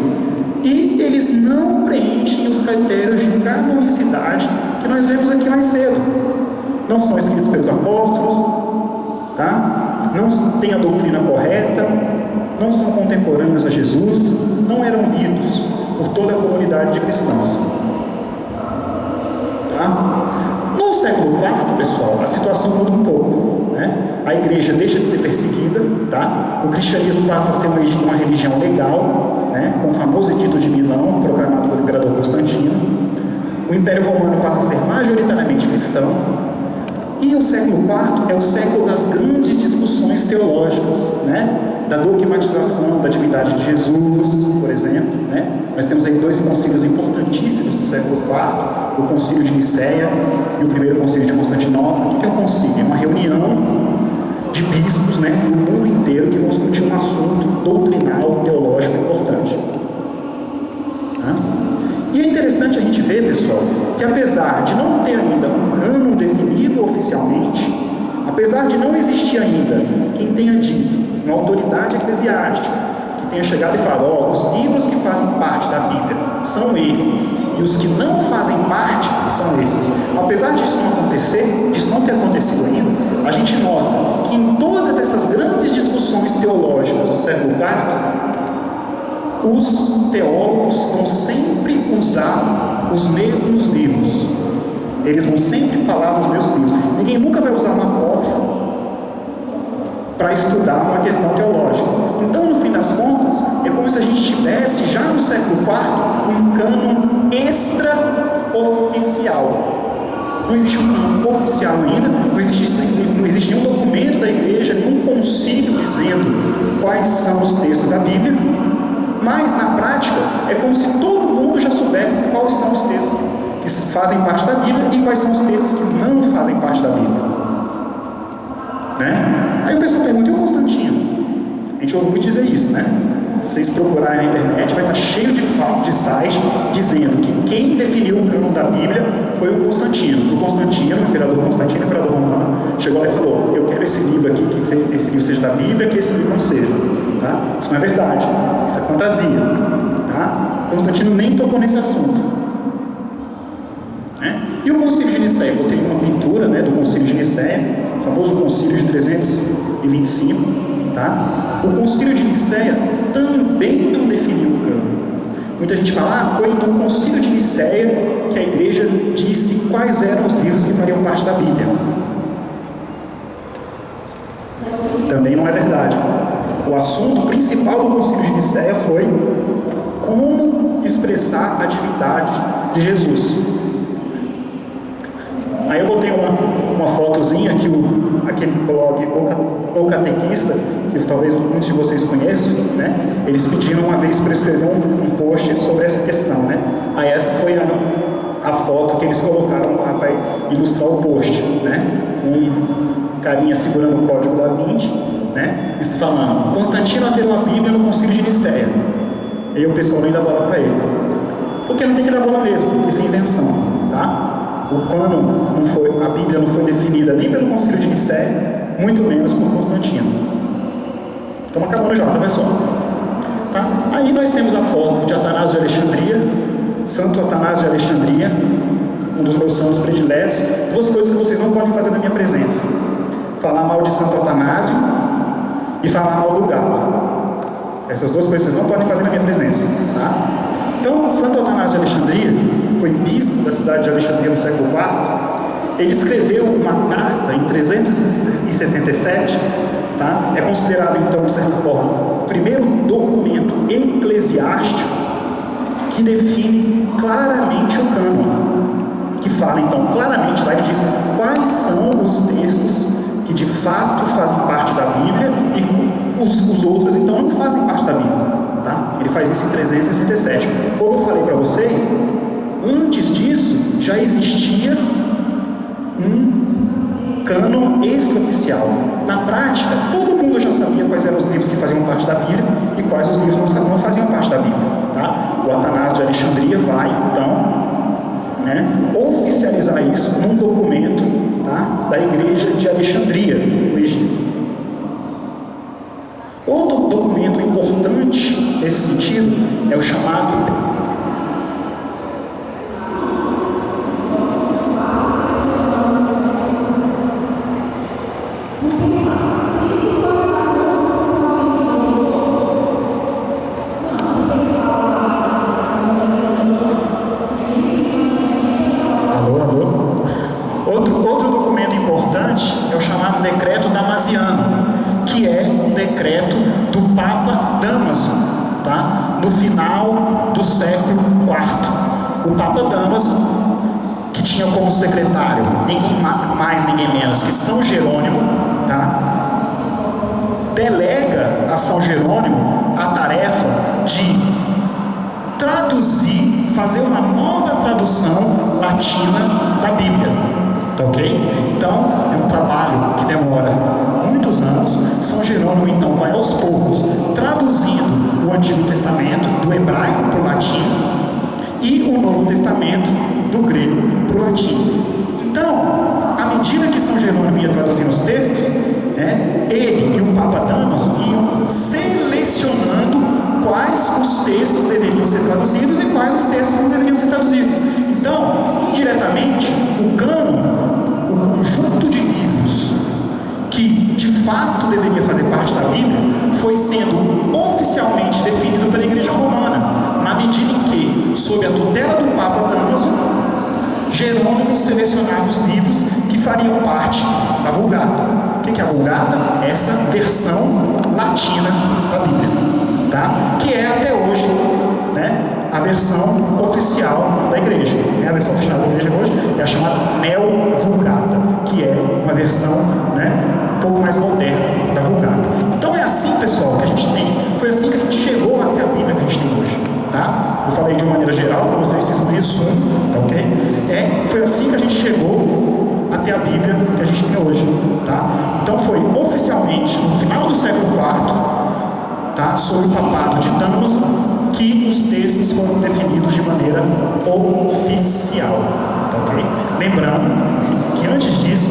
E eles não preenchem os critérios de canonicidade que nós vemos aqui mais cedo. Não são escritos pelos apóstolos, tá? Não têm a doutrina correta, não são contemporâneos a Jesus, não eram lidos por toda a comunidade de cristãos. Tá? No século IV, pessoal, a situação muda um pouco, né? A igreja deixa de ser perseguida, tá? O cristianismo passa a ser uma religião legal, né? Com o famoso Edito de Milão, proclamado pelo imperador Constantino. O Império Romano passa a ser majoritariamente cristão. E o século IV é o século das grandes discussões teológicas, né? Da dogmatização da divindade de Jesus, por exemplo, né? Nós temos aí dois concílios importantíssimos do século IV, o concílio de Nicéia e o primeiro concílio de Constantinopla. O que é o concílio? É uma reunião de bispos, né, do mundo inteiro que vão discutir um assunto doutrinal, teológico importante. Tá? E é interessante a gente ver, pessoal, que apesar de não ter ainda um cânon definido oficialmente, apesar de não existir ainda quem tenha dito, uma autoridade eclesiástica, que tenha chegado e falado, os livros que fazem parte da Bíblia são esses, e os que não fazem parte são esses. Apesar disso não acontecer, disso não ter acontecido ainda, a gente nota que em todas essas grandes discussões teológicas do século IV, os teólogos vão sempre usar os mesmos livros. Eles vão sempre falar dos mesmos livros. Ninguém nunca vai usar um apócrifo para estudar uma questão teológica. Então, no fim das contas, é como se a gente tivesse, já no século IV, um cânon extraoficial. Não existe um cânon oficial ainda, não existe nenhum documento da igreja, nenhum concílio dizendo quais são os textos da Bíblia, mas, na prática, é como se todo mundo já soubesse quais são os textos que fazem parte da Bíblia e quais são os textos que não fazem parte da Bíblia. Né? Aí o pessoal pergunta, e o Constantino? A gente ouve muito dizer isso, né? Se vocês procurarem na internet, vai estar cheio de sites dizendo que quem definiu o cânon da Bíblia foi o Constantino. O Constantino, o imperador Constantino, o imperador romano, chegou lá e falou, eu quero esse livro aqui, que esse livro seja da Bíblia, que esse livro não seja. Tá? Isso não é verdade, isso é fantasia. Tá? Constantino nem tocou nesse assunto. Né? E o concílio de Nicéia? Eu botei uma pintura, né, do concílio de Nicéia, o famoso concílio de 325. Tá? O concílio de Nicéia também não definiu o cânon. Muita gente fala, foi do concílio de Nicéia que a igreja igreja disse quais eram os livros que fariam parte da Bíblia. Também não é verdade. O assunto principal do Concílio de Nicéia foi como expressar a divindade de Jesus. Aí eu botei uma fotozinha que aquele blog O Catequista, que talvez muitos de vocês conheçam, né? Eles pediram uma vez para eu escrever um post sobre essa questão, né? Aí essa foi a foto que eles colocaram lá para ilustrar o post, né? Um carinha segurando o código da Vinci, né? Isso falando, Constantino alterou a Bíblia no Concílio de Nicéia. E o pessoal nem dá bola para ele. Porque não tem que dar bola mesmo, porque isso é invenção, tá? O cânon não foi, a Bíblia não foi definida nem pelo Concílio de Nicéia, muito menos por Constantino. Estamos acabando já, tá pessoal? Tá? Aí nós temos a foto de Atanásio de Alexandria, Santo Atanásio de Alexandria, um dos meus santos prediletos. Duas coisas que vocês não podem fazer na minha presença: falar mal de Santo Atanásio e falar mal do Galo. Essas duas coisas vocês não podem fazer na minha presença, tá? Então, Santo Atanásio de Alexandria foi bispo da cidade de Alexandria no século IV. Ele escreveu uma carta em 367, tá? É considerado, então, de certa forma, o primeiro documento eclesiástico que define claramente o cânon, que fala, então, claramente, lá ele diz quais são os textos que de fato fazem parte da Bíblia e os outros, então, não fazem parte da Bíblia. Tá? Ele faz isso em 367. Como eu falei para vocês, antes disso já existia um cânon extraoficial. Na prática, todo mundo já sabia quais eram os livros que faziam parte da Bíblia e quais os livros não faziam parte da Bíblia. Tá? O Atanásio de Alexandria vai, então, né, oficializar isso num documento, tá, da Igreja de Alexandria, no Egito. Outro documento importante nesse sentido é o chamado Outro documento importante é o chamado Decreto Damasiano, que é um decreto do Papa Dámaso, tá? No final do século IV. O Papa Dámaso, que tinha como secretário ninguém mais, ninguém menos que São Jerônimo, tá? Delega a São Jerônimo a tarefa de traduzir, fazer uma nova tradução latina da Bíblia. Tá ok? Então, é um trabalho que demora muitos anos. São Jerônimo, então, vai aos poucos traduzindo o Antigo Testamento do hebraico para o latim e o Novo Testamento do grego para o latim. Então, à medida que São Jerônimo ia traduzindo os textos, né, ele e o Papa Dámaso iam selecionando quais os textos deveriam ser traduzidos e quais os textos não deveriam ser traduzidos. Então, indiretamente, o cânon, o conjunto de livros que de fato deveria fazer parte da Bíblia, foi sendo oficialmente definido pela Igreja Romana, na medida em que, sob a tutela do Papa Dámaso, Jerônimo selecionava os livros que fariam parte da Vulgata. O que é a Vulgata? Essa versão latina da Bíblia, tá? Que é até hoje, né, a versão oficial da Igreja. A versão oficial da Igreja hoje é a chamada Neo-Vulgata, que é uma versão, né, um pouco mais moderna da Vulgata. Então é assim, pessoal, que a gente tem. Foi assim que a gente chegou até a Bíblia que a gente tem hoje, tá? Eu falei de uma maneira geral para vocês um resumo, tá ok? Foi assim que a gente chegou até a Bíblia que a gente tem hoje, tá? Então foi oficialmente no final do século IV, tá? Sob o papado de Dámaso, que os textos foram definidos de maneira oficial, tá ok? Lembrando que antes disso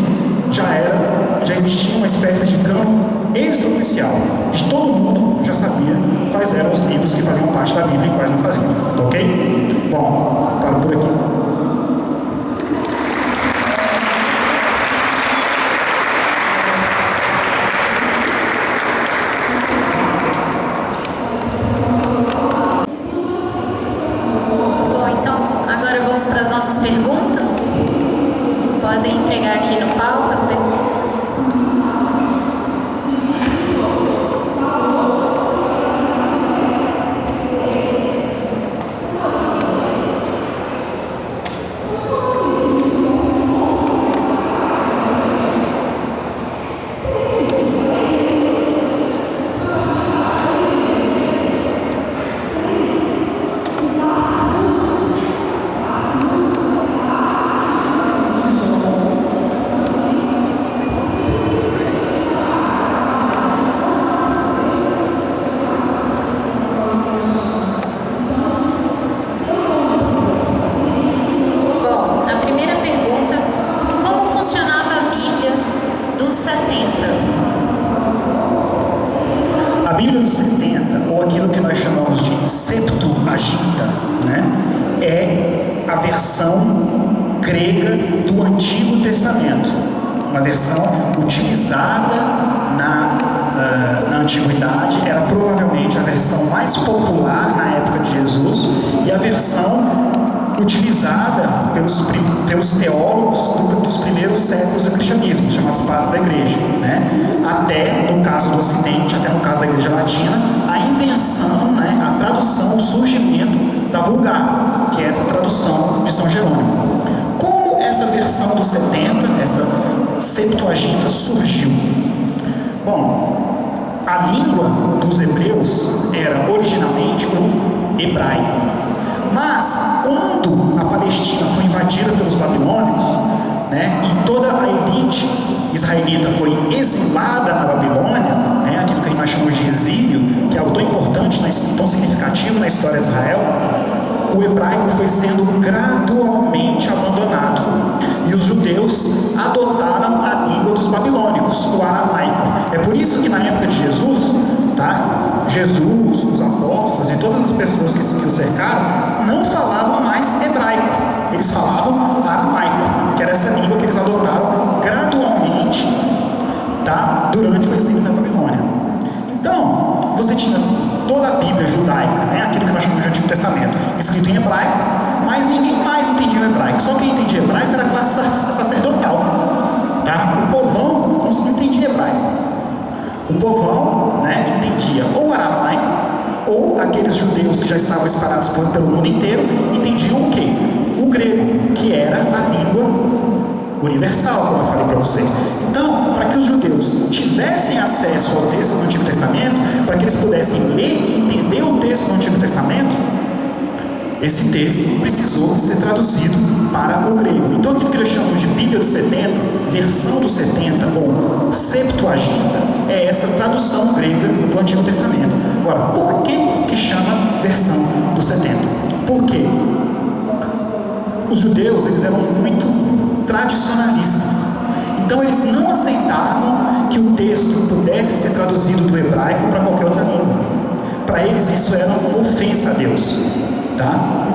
já existia uma espécie de cânon extraoficial, de todo mundo já sabia quais eram os livros que faziam parte da Bíblia e quais não faziam, tá ok? Bom, paro por aqui. agora vamos para as nossas perguntas. Podem entregar aqui no palco as perguntas. A Bíblia dos 70, ou aquilo que nós chamamos de Septuaginta, né, é a versão grega do Antigo Testamento, uma versão utilizada na Antiguidade, era provavelmente a versão mais popular na época de Jesus e a versão utilizada pelos teólogos dos primeiros séculos do cristianismo, chamados padres da igreja, né? Até no caso do Ocidente, até no caso da igreja latina, a invenção, né, a tradução, o surgimento da Vulgata, que é essa tradução de São Jerônimo. Como essa versão dos 70, essa Septuaginta surgiu? Bom, a língua dos hebreus era originalmente o hebraico. Mas, quando a Palestina foi invadida pelos babilônicos, né, e toda a elite israelita foi exilada na Babilônia, né, aquilo que nós chamamos de exílio, que é algo tão importante, tão significativo na história de Israel, o hebraico foi sendo gradualmente abandonado. E os judeus adotaram a língua dos babilônicos, o aramaico. É por isso que na época de Jesus, Jesus, os apóstolos e todas as pessoas que o cercaram não falavam mais hebraico, eles falavam aramaico, que era essa língua que eles adotaram gradualmente, durante o exílio da Babilônia. Então, você tinha toda a Bíblia judaica, né, aquilo que nós chamamos de Antigo Testamento, escrito em hebraico, mas ninguém mais entendia o hebraico, só quem entendia hebraico era a classe sacerdotal. O povão não entendia hebraico. O povão, né, entendia ou aramaico, ou aqueles judeus que já estavam espalhados pelo mundo inteiro entendiam o quê? O grego, que era a língua universal, como eu falei para vocês. Então, para que os judeus tivessem acesso ao texto do Antigo Testamento, para que eles pudessem ler e entender o texto do Antigo Testamento, esse texto precisou ser traduzido para o grego. Então, aquilo que nós chamamos de Bíblia dos 70, versão dos 70, ou Septuaginta, é essa tradução grega do Antigo Testamento. Agora, por que chama versão dos 70? Porque os judeus, eles eram muito tradicionalistas. Então, eles não aceitavam que o texto pudesse ser traduzido do hebraico para qualquer outra língua. Para eles, isso era uma ofensa a Deus.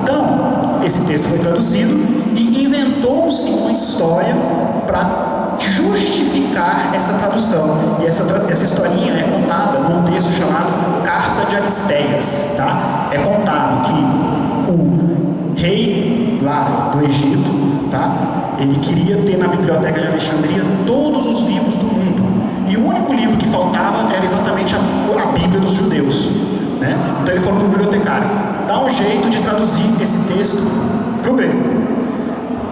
Então, esse texto foi traduzido e inventou-se uma história para justificar essa tradução. E essa historinha é contada num texto chamado Carta de Aristeias. É contado que o rei lá do Egito, ele queria ter na biblioteca de Alexandria todos os livros do mundo. E o único livro que faltava era exatamente a Bíblia dos judeus. Então ele falou para o bibliotecário: dá um jeito de traduzir esse texto para o grego.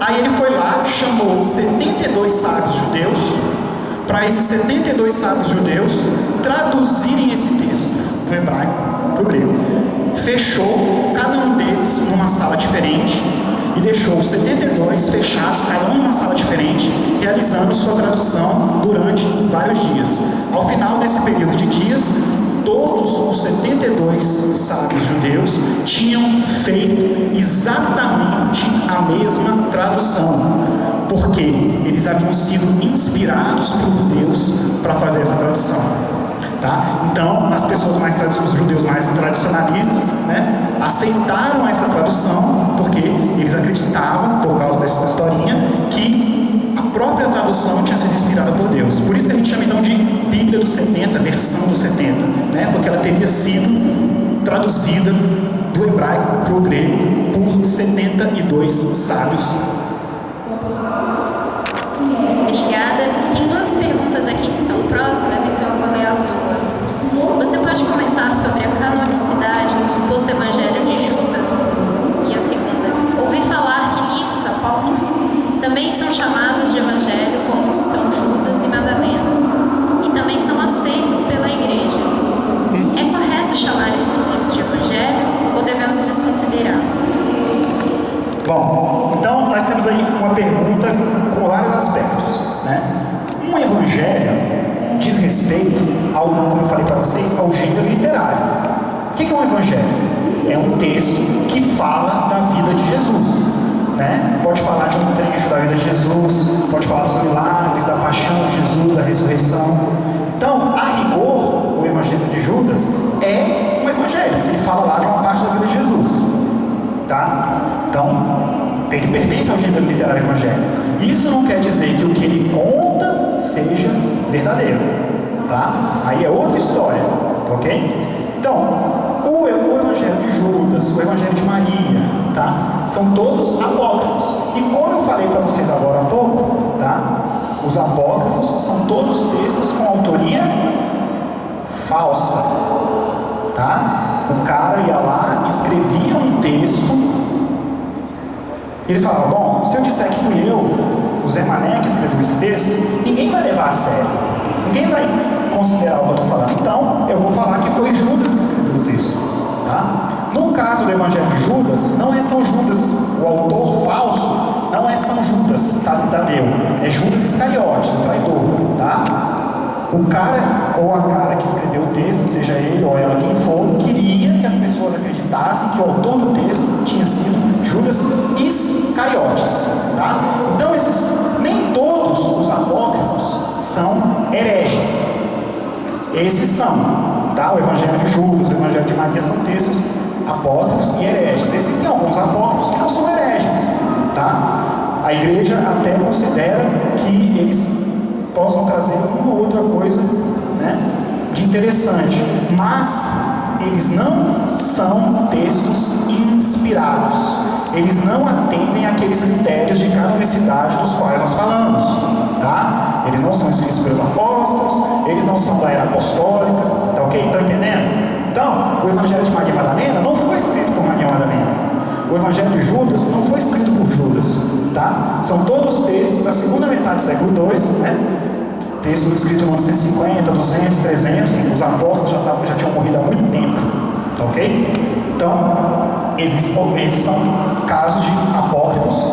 Aí ele foi lá, chamou 72 sábios judeus, para esses 72 sábios judeus traduzirem esse texto do hebraico para o grego. Fechou cada um deles numa sala diferente e deixou os 72 fechados, cada um numa sala diferente, realizando sua tradução durante vários dias. Ao final desse período de dias, todos os 72 sábios judeus tinham feito exatamente a mesma tradução, porque eles haviam sido inspirados por Deus para fazer essa tradução. Então, as pessoas os judeus mais tradicionalistas, aceitaram essa tradução, porque eles acreditavam, por causa dessa historinha, que a própria tradução tinha sido inspirada por Deus. Por isso que a gente chama então de Bíblia dos 70, versão dos 70, porque ela teria sido traduzida do hebraico para o grego por 72 sábios. Obrigada. Tem duas perguntas aqui que são próximas, então eu vou ler as duas. Você pode comentar sobre a canonicidade do suposto evangelho de Judas? E a segunda, ouvi falar que livros apócrifos também são chamados de evangelho, como de São Judas e Madalena, e também são aceitos pela igreja. É correto chamar esses livros de evangelho ou devemos desconsiderar? Bom, então nós temos aí uma pergunta com vários aspectos, né? Um evangelho diz respeito ao, como eu falei para vocês, ao gênero literário. O que é um evangelho? É um texto que fala da vida de Jesus, né? Pode falar de um trecho da vida de Jesus, pode falar dos milagres, da paixão de Jesus, da ressurreição. Então, a rigor, o evangelho de Judas é um evangelho, porque ele fala lá de uma parte da vida de Jesus, tá? Então, ele pertence ao gênero literário evangélico. Isso não quer dizer que o que ele conta seja verdadeiro, tá? Aí é outra história, ok? Então, o evangelho de Judas, o evangelho de Maria, tá? São todos apócrifos. E como eu falei para vocês agora há pouco, tá? Os apócrifos são todos textos com autoria falsa, tá? O cara ia lá, escrevia um texto. Ele falava, bom, se eu disser que fui eu, o Zé Mané, que escreveu esse texto, ninguém vai levar a sério. Ninguém vai considerar o que eu estou falando. Então, eu vou falar que foi Judas que escreveu o texto. Tá? No caso do Evangelho de Judas, não é São Judas, o autor falso, não é São Judas Tadeu, é Judas Iscariotes, o traidor. Tá? O cara ou a cara que escreveu o texto, seja ele ou ela quem for, queria que as pessoas acreditassem que o autor do texto tinha sido Judas Iscariotes. Tá? Então, nem todos os apócrifos são hereges. Esses são, tá? O Evangelho de Judas, o Evangelho de Maria são textos apócrifos e hereges. Existem alguns apócrifos que não são hereges, tá? A igreja até considera que eles possam trazer uma ou outra coisa, né, de interessante, mas eles não são textos inspirados, eles não atendem àqueles critérios de canonicidade dos quais nós falamos, tá? Eles não são escritos pelos apóstolos, eles não são da era apostólica, tá ok? Estão entendendo? Então, o Evangelho de Maria Madalena não foi escrito por Maria Madalena. O Evangelho de Judas não foi escrito por Judas, tá? São todos textos da segunda metade do século II, né? Texto escrito no ano 150, 200, 300, os apóstolos já tinham morrido há muito tempo, tá ok? Então, esses são casos de apócrifos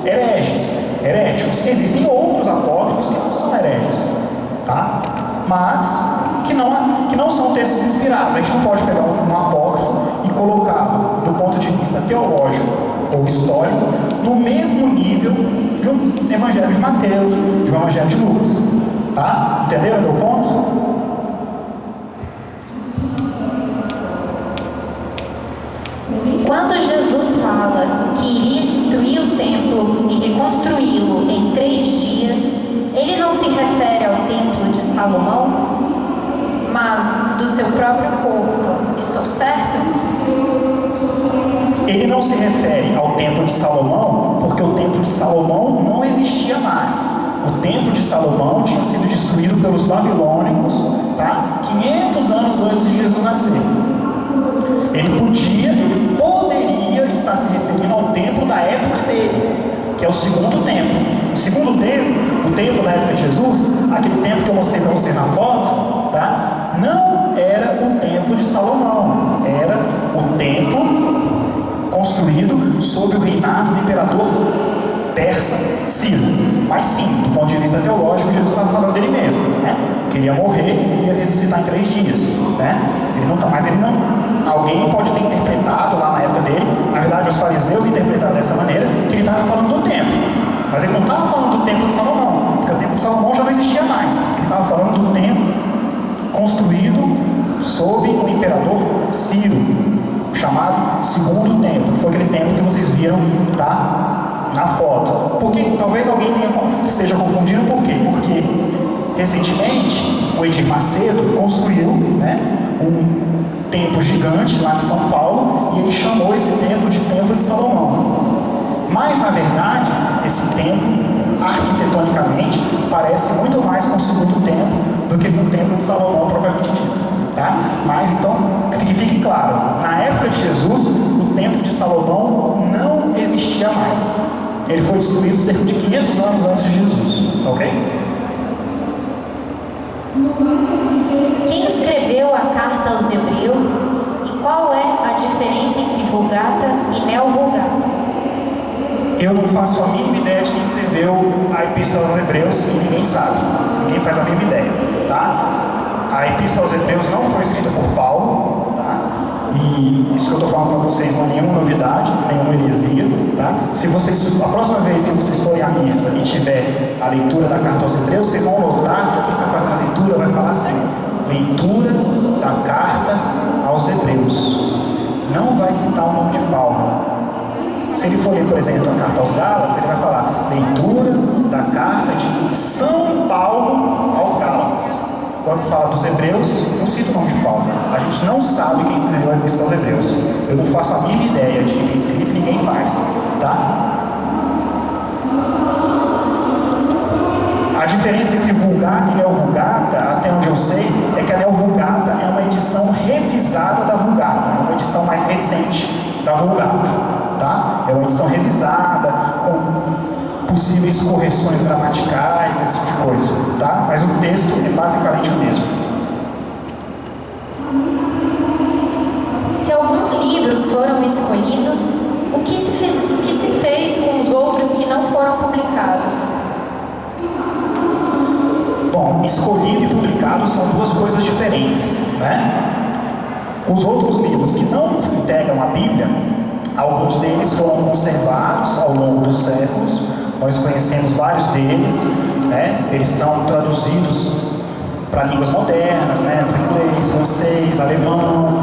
heréticos. Existem outros apócrifos que não são hereges, tá? Mas que não são textos inspirados. A gente não pode pegar um apócrifo e colocá-lo, do ponto de vista teológico ou histórico, no mesmo nível de um evangelho de Mateus, de um evangelho de Lucas. Tá? Entenderam o meu ponto? Quando Jesus fala que iria destruir o templo e reconstruí-lo em 3 dias, ele não se refere ao templo de Salomão, mas do seu próprio corpo. Estou certo? Ele não se refere ao templo de Salomão, porque o templo de Salomão não existia mais. O templo de Salomão tinha sido destruído pelos babilônicos, tá? 500 anos antes de Jesus nascer. Ele poderia estar se referindo ao templo da época dele, que é o segundo templo. O segundo templo, o templo da época de Jesus, aquele templo que eu mostrei para vocês na foto, tá? Não era o templo de Salomão, era o templo construído sob o reinado do imperador persa, Ciro. Mas sim, do ponto de vista teológico, Jesus estava falando dele mesmo, né? Que ele ia morrer e ia ressuscitar em 3 dias, né? Alguém pode ter interpretado lá na época dele, na verdade os fariseus interpretaram dessa maneira, que ele estava falando do templo, mas ele não estava falando do templo de Salomão, porque o templo de Salomão já não existia mais. Ele estava falando do templo construído sob o imperador Ciro, chamado Segundo Templo, que foi aquele templo que vocês viram, tá, na foto. Porque talvez alguém esteja confundindo, por quê? Porque recentemente o Edir Macedo construiu, né, um templo gigante lá em São Paulo, e ele chamou esse templo de Templo de Salomão. Mas, na verdade, esse templo, arquitetonicamente, parece muito mais com o segundo templo do que com o Templo de Salomão propriamente dito. Tá? Mas, então, que fique claro, na época de Jesus, o Templo de Salomão não existia mais. Ele foi destruído cerca de 500 anos antes de Jesus. Ok? Quem escreveu a carta aos Hebreus e qual é a diferença entre Vulgata e Neovulgata? Eu não faço a mínima ideia de quem escreveu a Epístola aos Hebreus e ninguém sabe. Ninguém faz a mínima ideia, tá? A Epístola aos Hebreus não foi escrita por Paulo, tá? E isso que eu estou falando para vocês não é nenhuma novidade, nenhuma heresia, tá? Se vocês, a próxima vez que vocês forem à missa e tiver a leitura da carta aos Hebreus, vocês vão notar que quem está fazendo a leitura vai falar assim: leitura da carta aos Hebreus. Não vai citar o nome de Paulo. Se ele for ler, por exemplo, a carta aos Gálatas, ele vai falar leitura da carta de São Paulo aos Gálatas. Quando fala dos Hebreus, não cita o nome de Paulo. A gente não sabe quem escreveu a Epístola aos Hebreus. Eu não faço a mínima ideia de quem tem escrito e ninguém faz. Tá? A diferença entre Vulgata e Neovulgata, até onde eu sei, é que a Neovulgata é uma edição revisada da Vulgata. É uma edição mais recente da Vulgata. Tá? É uma edição revisada, com possíveis correções gramaticais, esse tipo de coisa, tá? Mas o texto é basicamente o mesmo. Se alguns livros foram escolhidos, o que se fez com os outros que não foram publicados? Bom, escolhido e publicado são duas coisas diferentes, né? Os outros livros que não integram a Bíblia, alguns deles foram conservados ao longo dos séculos. Nós conhecemos vários deles, né? Eles estão traduzidos para línguas modernas, né? Para inglês, francês, alemão.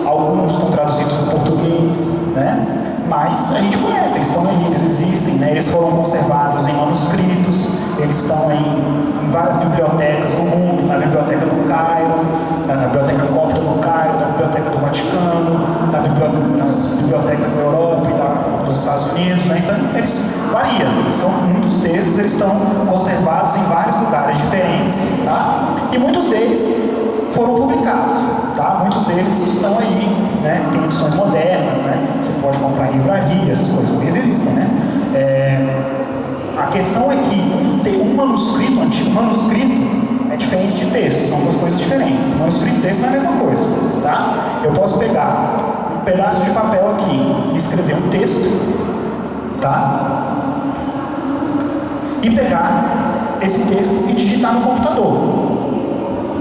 Alguns estão traduzidos para português, né? Mas a gente conhece, eles estão aí, eles existem, né? Eles foram conservados em manuscritos, eles estão em várias bibliotecas do mundo, na Biblioteca do Cairo, na Biblioteca Cóptica do Cairo, na Biblioteca do Vaticano, nas bibliotecas da Europa e dos Estados Unidos, né? Então eles variam, são muitos textos, eles estão conservados em vários lugares diferentes, tá? E muitos deles foram publicados, tá? Muitos deles estão aí, né? Tem edições modernas, né? Você pode comprar em livraria, essas coisas, eles existem, né? A questão é que um manuscrito, antigo manuscrito, é diferente de texto, são duas coisas diferentes. Manuscrito e texto não é a mesma coisa, tá? Eu posso pegar um pedaço de papel aqui e escrever um texto, tá? E pegar esse texto e digitar no computador.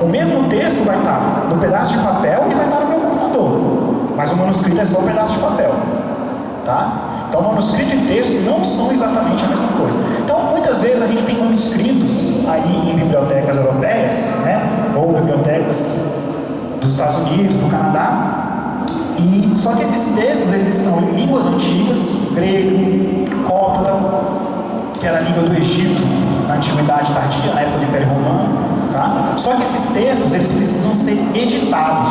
O mesmo texto vai estar no pedaço de papel e vai estar no meu computador, mas o manuscrito é só um pedaço de papel, tá? Então, manuscrito e texto não são exatamente a mesma coisa. Então, muitas vezes a gente tem manuscritos aí em bibliotecas europeias, né? Ou bibliotecas dos Estados Unidos, do Canadá, e só que esses textos eles estão em línguas antigas, grego, copta, que era a língua do Egito na antiguidade tardia, na época do Império Romano. Tá? Só que esses textos eles precisam ser editados.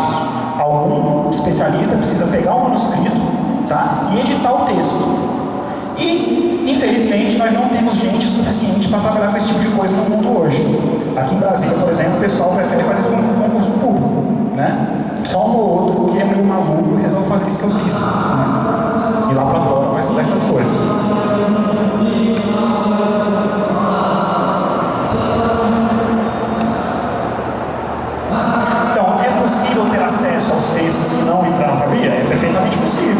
Algum especialista precisa pegar o manuscrito, tá? E editar o texto. E, infelizmente, nós não temos gente suficiente para trabalhar com esse tipo de coisa no mundo hoje. Aqui em Brasília, por exemplo, o pessoal prefere fazer um concurso público, né? Só um ou outro que é meio maluco resolve fazer isso que eu fiz, né? Ir lá para fora para estudar essas coisas. Acesso aos textos que não entraram para a Bíblia é perfeitamente possível.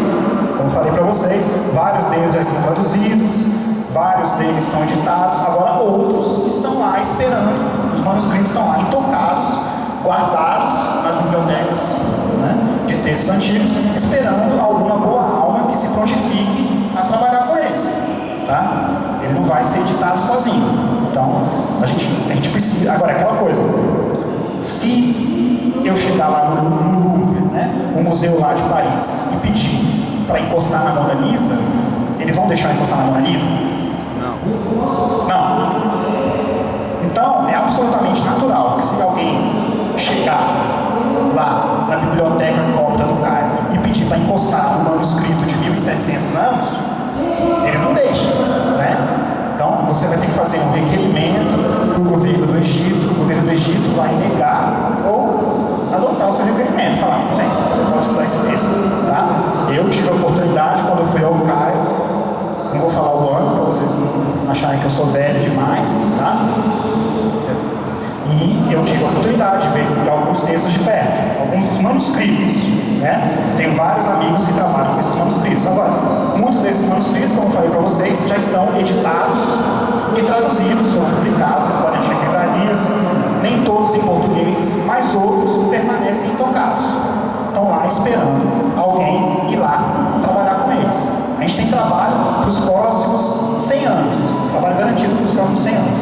Como eu falei para vocês, vários deles já estão traduzidos, vários deles estão editados, agora outros estão lá esperando, os manuscritos estão lá intocados, guardados nas bibliotecas, né, de textos antigos, esperando alguma boa alma que se prontifique a trabalhar com eles, tá? Ele não vai ser editado sozinho. Então, a gente precisa... Agora, aquela coisa, se eu chegar lá no Louvre, né, o museu lá de Paris, e pedir para encostar na Mona Lisa, eles vão deixar encostar na Mona Lisa? Não. Então, é absolutamente natural que se alguém chegar lá na biblioteca copta do Cairo e pedir para encostar no manuscrito de 1700 anos, eles não deixam, né? Então, você vai ter que fazer um requerimento para o governo do Egito, o governo do Egito vai negar ou adotar o seu requerimento, falar, tudo bem, você pode estudar esse texto, tá? Eu tive a oportunidade quando eu fui ao Cairo, não vou falar o ano para vocês não acharem que eu sou velho demais, tá? E eu tive a oportunidade de ver alguns textos de perto, alguns dos manuscritos, né? Tenho vários amigos que trabalham com esses manuscritos. Agora, muitos desses manuscritos, como eu falei para vocês, já estão editados e traduzidos, foram publicados, vocês podem achar em livrarias, nem todos em português, mas outros permanecem intocados. Estão lá esperando alguém ir lá trabalhar com eles. A gente tem trabalho para os próximos 100 anos, trabalho garantido para os próximos 100 anos.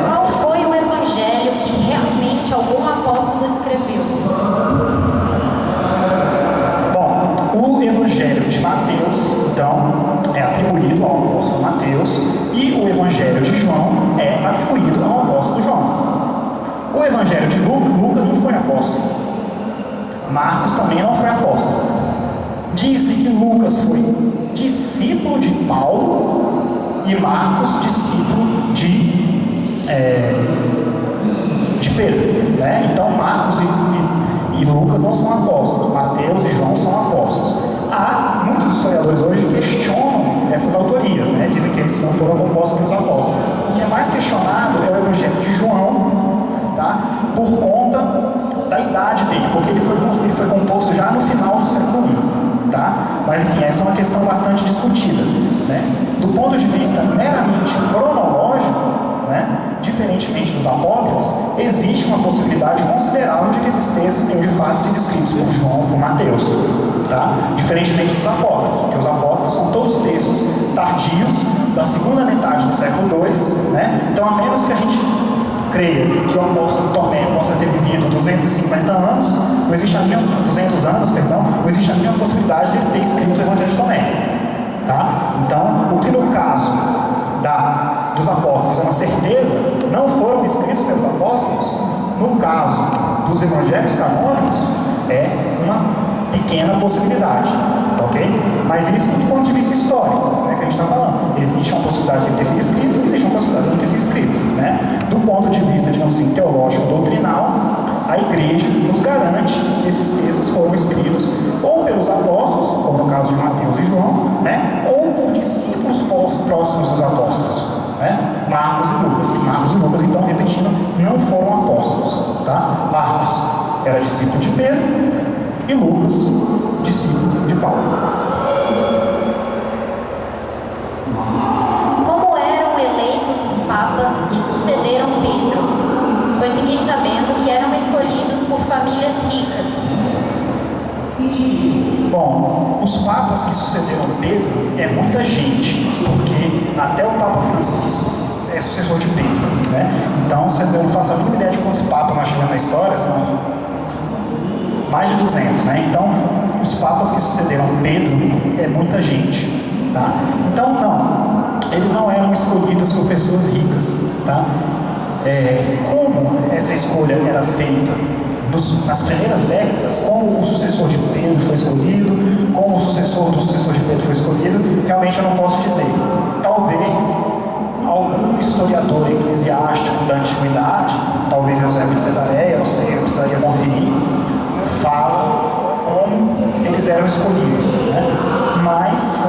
Qual foi o evangelho que realmente algum apóstolo escreveu? Bom, o evangelho de Mateus, então, é atribuído ao apóstolo Mateus, e o evangelho de João é atribuído ao apóstolo João. O evangelho de Lucas não foi apóstolo. Marcos também não foi apóstolo. Diz-se que Lucas foi discípulo de Paulo e Marcos discípulo de Pedro, né? Então Marcos e Lucas não são apóstolos, Mateus e João são apóstolos. Há muitos historiadores hoje que questionam essas autorias, né? Dizem que eles não foram compostos pelos apóstolos. O que é mais questionado é o evangelho de João, tá? Por conta da idade dele, porque ele foi composto já no final do século I, tá? Mas enfim, essa é uma questão bastante discutida, né? Do ponto de vista meramente cronológico, né, diferentemente dos apócrifos, existe uma possibilidade considerável de que esses textos tenham de fato sido escritos por João, por Mateus, tá? Diferentemente dos apócrifos, porque os apócrifos são todos textos tardios da segunda metade do século II, né? Então, a menos que a gente creia que o apóstolo Tomé possa ter vivido 250 anos, não existe a mínima, 200 anos, perdão, não existe a mínima possibilidade de ele ter escrito o Evangelho de Tomé, tá? Então, o que no caso dos apócrifos é uma certeza, não foram escritos pelos apóstolos, no caso dos evangelhos canônicos, é uma pequena possibilidade, ok? Mas isso do ponto de vista histórico, né, que a gente está falando. Existe uma possibilidade de ele ter sido escrito e existe uma possibilidade de ele ter sido escrito, né? Do ponto de vista, digamos assim, teológico, doutrinal, a igreja nos garante que esses textos foram escritos ou pelos apóstolos, como no caso de Mateus e João, né, ou por discípulos próximos dos apóstolos, né, Marcos e Lucas. E Marcos e Lucas, então, repetindo, não foram apóstolos, tá? Marcos era discípulo de Pedro e Lucas, discípulo de Paulo. Como eram eleitos os papas que sucederam Pedro? Pois fiquei sabendo que eram escolhidos por famílias ricas. Bom, os papas que sucederam Pedro é muita gente, porque até o Papa Francisco é sucessor de Pedro, né? Então, eu não faço a mínima ideia de quantos papas nós tivemos na história, senão mais de 200, né? Então, os papas que sucederam Pedro é muita gente, tá? Então, não, eles não eram escolhidos por pessoas ricas, tá? Como essa escolha era feita nas primeiras décadas, como o sucessor de Pedro foi escolhido, como o sucessor do sucessor de Pedro foi escolhido, realmente eu não posso dizer. Talvez algum historiador eclesiástico da antiguidade, talvez Eusébio de Cesareia, não sei, eu precisaria conferir, fala como eles eram escolhidos, né? Mas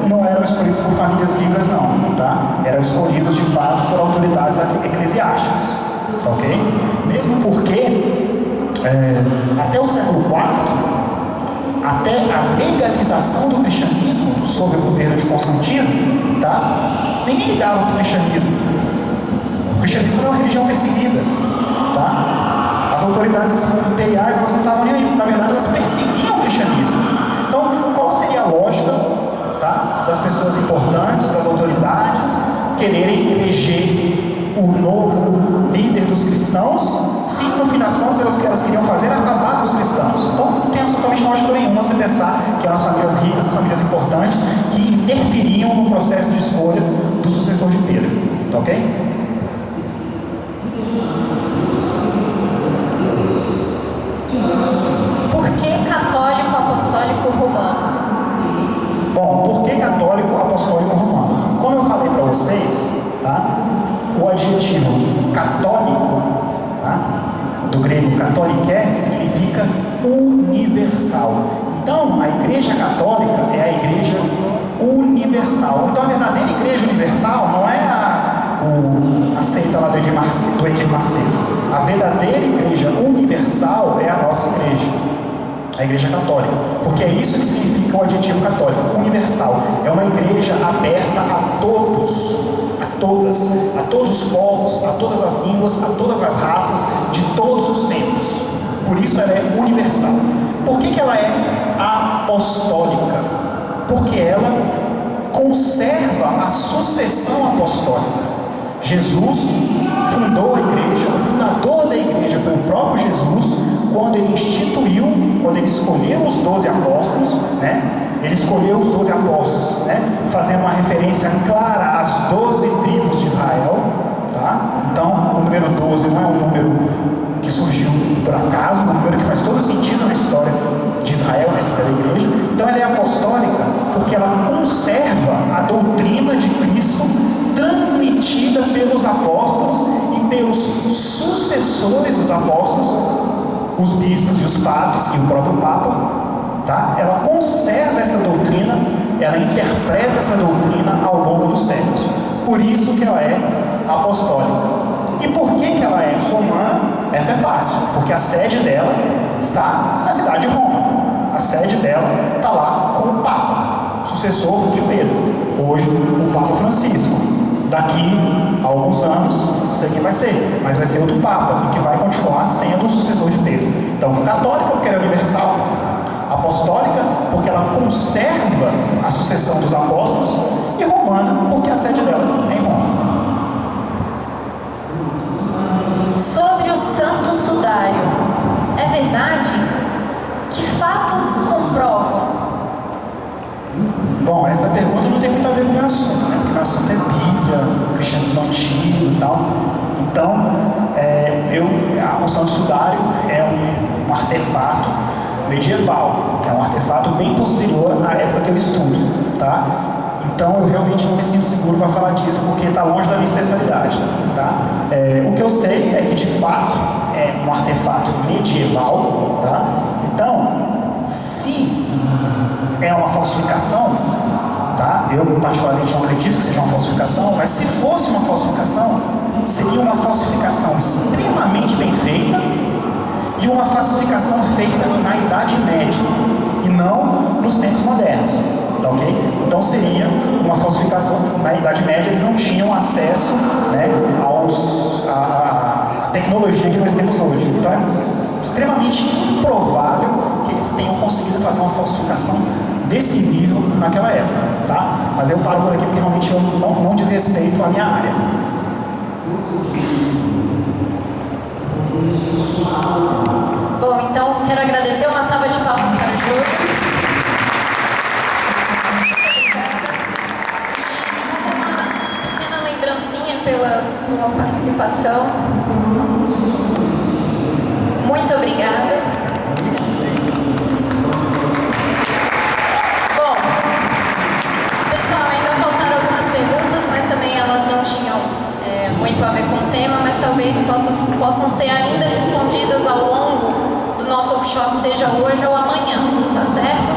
não eram escolhidos por famílias ricas, não, tá? Eram escolhidos de fato por autoridades eclesiásticas, ok? Mesmo porque até o século IV, até a legalização do cristianismo sob o governo de Constantino, tá? Ninguém ligava para o cristianismo. O cristianismo era uma religião perseguida, tá? As autoridades imperiais, elas não estavam nem aí. Na verdade, elas perseguiam o cristianismo. Então, qual seria a lógica, tá, das pessoas importantes, das autoridades, quererem eleger o novo líder dos cristãos, se no fim das contas elas queriam fazer acabar com os cristãos? Então, não tem absolutamente lógica nenhuma você pensar que eram as famílias ricas, as famílias importantes, que interferiam no processo de escolha do sucessor de Pedro, ok? apostólico romano? Bom, por que católico apostólico romano? Como eu falei para vocês, tá? O adjetivo católico, tá? Do grego katholikē, significa universal. Então, a Igreja Católica é a Igreja universal. Então, a verdadeira Igreja Universal não é a seita lá do Edir Macedo. A verdadeira Igreja Universal é a nossa Igreja, a Igreja Católica, porque é isso que significa o adjetivo católico, universal. É uma igreja aberta a todos, a todos os povos, a todas as línguas, a todas as raças, de todos os tempos. Por isso ela é universal. Por que ela é apostólica? Porque ela conserva a sucessão apostólica. Jesus fundou a igreja, o fundador da igreja foi o próprio Jesus, quando ele instituiu, quando ele escolheu os 12 apóstolos, né? Ele escolheu os 12 apóstolos, né? Fazendo uma referência clara às 12 tribos de Israel, tá? Então, o número 12 não é um número que surgiu por acaso, é um número que faz todo sentido na história de Israel, na história da igreja. Então, ela é apostólica porque ela conserva a doutrina de Cristo transmitida pelos apóstolos e pelos sucessores dos apóstolos, os bispos e os padres e o próprio Papa, tá? Ela conserva essa doutrina, ela interpreta essa doutrina ao longo dos séculos. Por isso que ela é apostólica. E por que ela é romana? Essa é fácil, porque a sede dela está na cidade de Roma. A sede dela está lá com o Papa, sucessor de Pedro, hoje o Papa Francisco. Daqui a alguns anos, não sei quem vai ser, mas vai ser outro Papa, e que vai continuar sendo o sucessor de Pedro. Então, católica, porque ela é universal, apostólica, porque ela conserva a sucessão dos apóstolos, e romana, porque a sede dela é em Roma. Sobre o Santo Sudário, é verdade? Que fatos comprovam? Bom, essa pergunta não tem muito a ver com o meu assunto, né? Porque o meu assunto é Bíblia, cristianismo antigo e tal. Então, o Santo Sudário é um artefato medieval, é um artefato bem posterior à época que eu estudo, tá? Então, eu realmente não me sinto seguro para falar disso, porque está longe da minha especialidade, tá? O que eu sei é que, de fato, é um artefato medieval, tá? Então, se é uma falsificação, tá? Eu particularmente não acredito que seja uma falsificação, mas se fosse uma falsificação, seria uma falsificação extremamente bem feita e uma falsificação feita na Idade Média e não nos tempos modernos, tá ok? Então seria uma falsificação. Na Idade Média eles não tinham acesso, né, à tecnologia que nós temos hoje. Então é extremamente improvável que eles tenham conseguido fazer uma falsificação desse nível naquela época, tá? Mas eu paro por aqui porque realmente eu não diz respeito à minha área. Bom, então quero agradecer, uma salva de palmas para o Júlio. E uma pequena lembrancinha pela sua participação. Muito obrigada. Bom, pessoal, ainda faltaram algumas perguntas, mas também elas não tinham muito a ver com o tema, mas talvez possam ser ainda respondidas ao longo do nosso workshop, seja hoje ou amanhã, tá certo?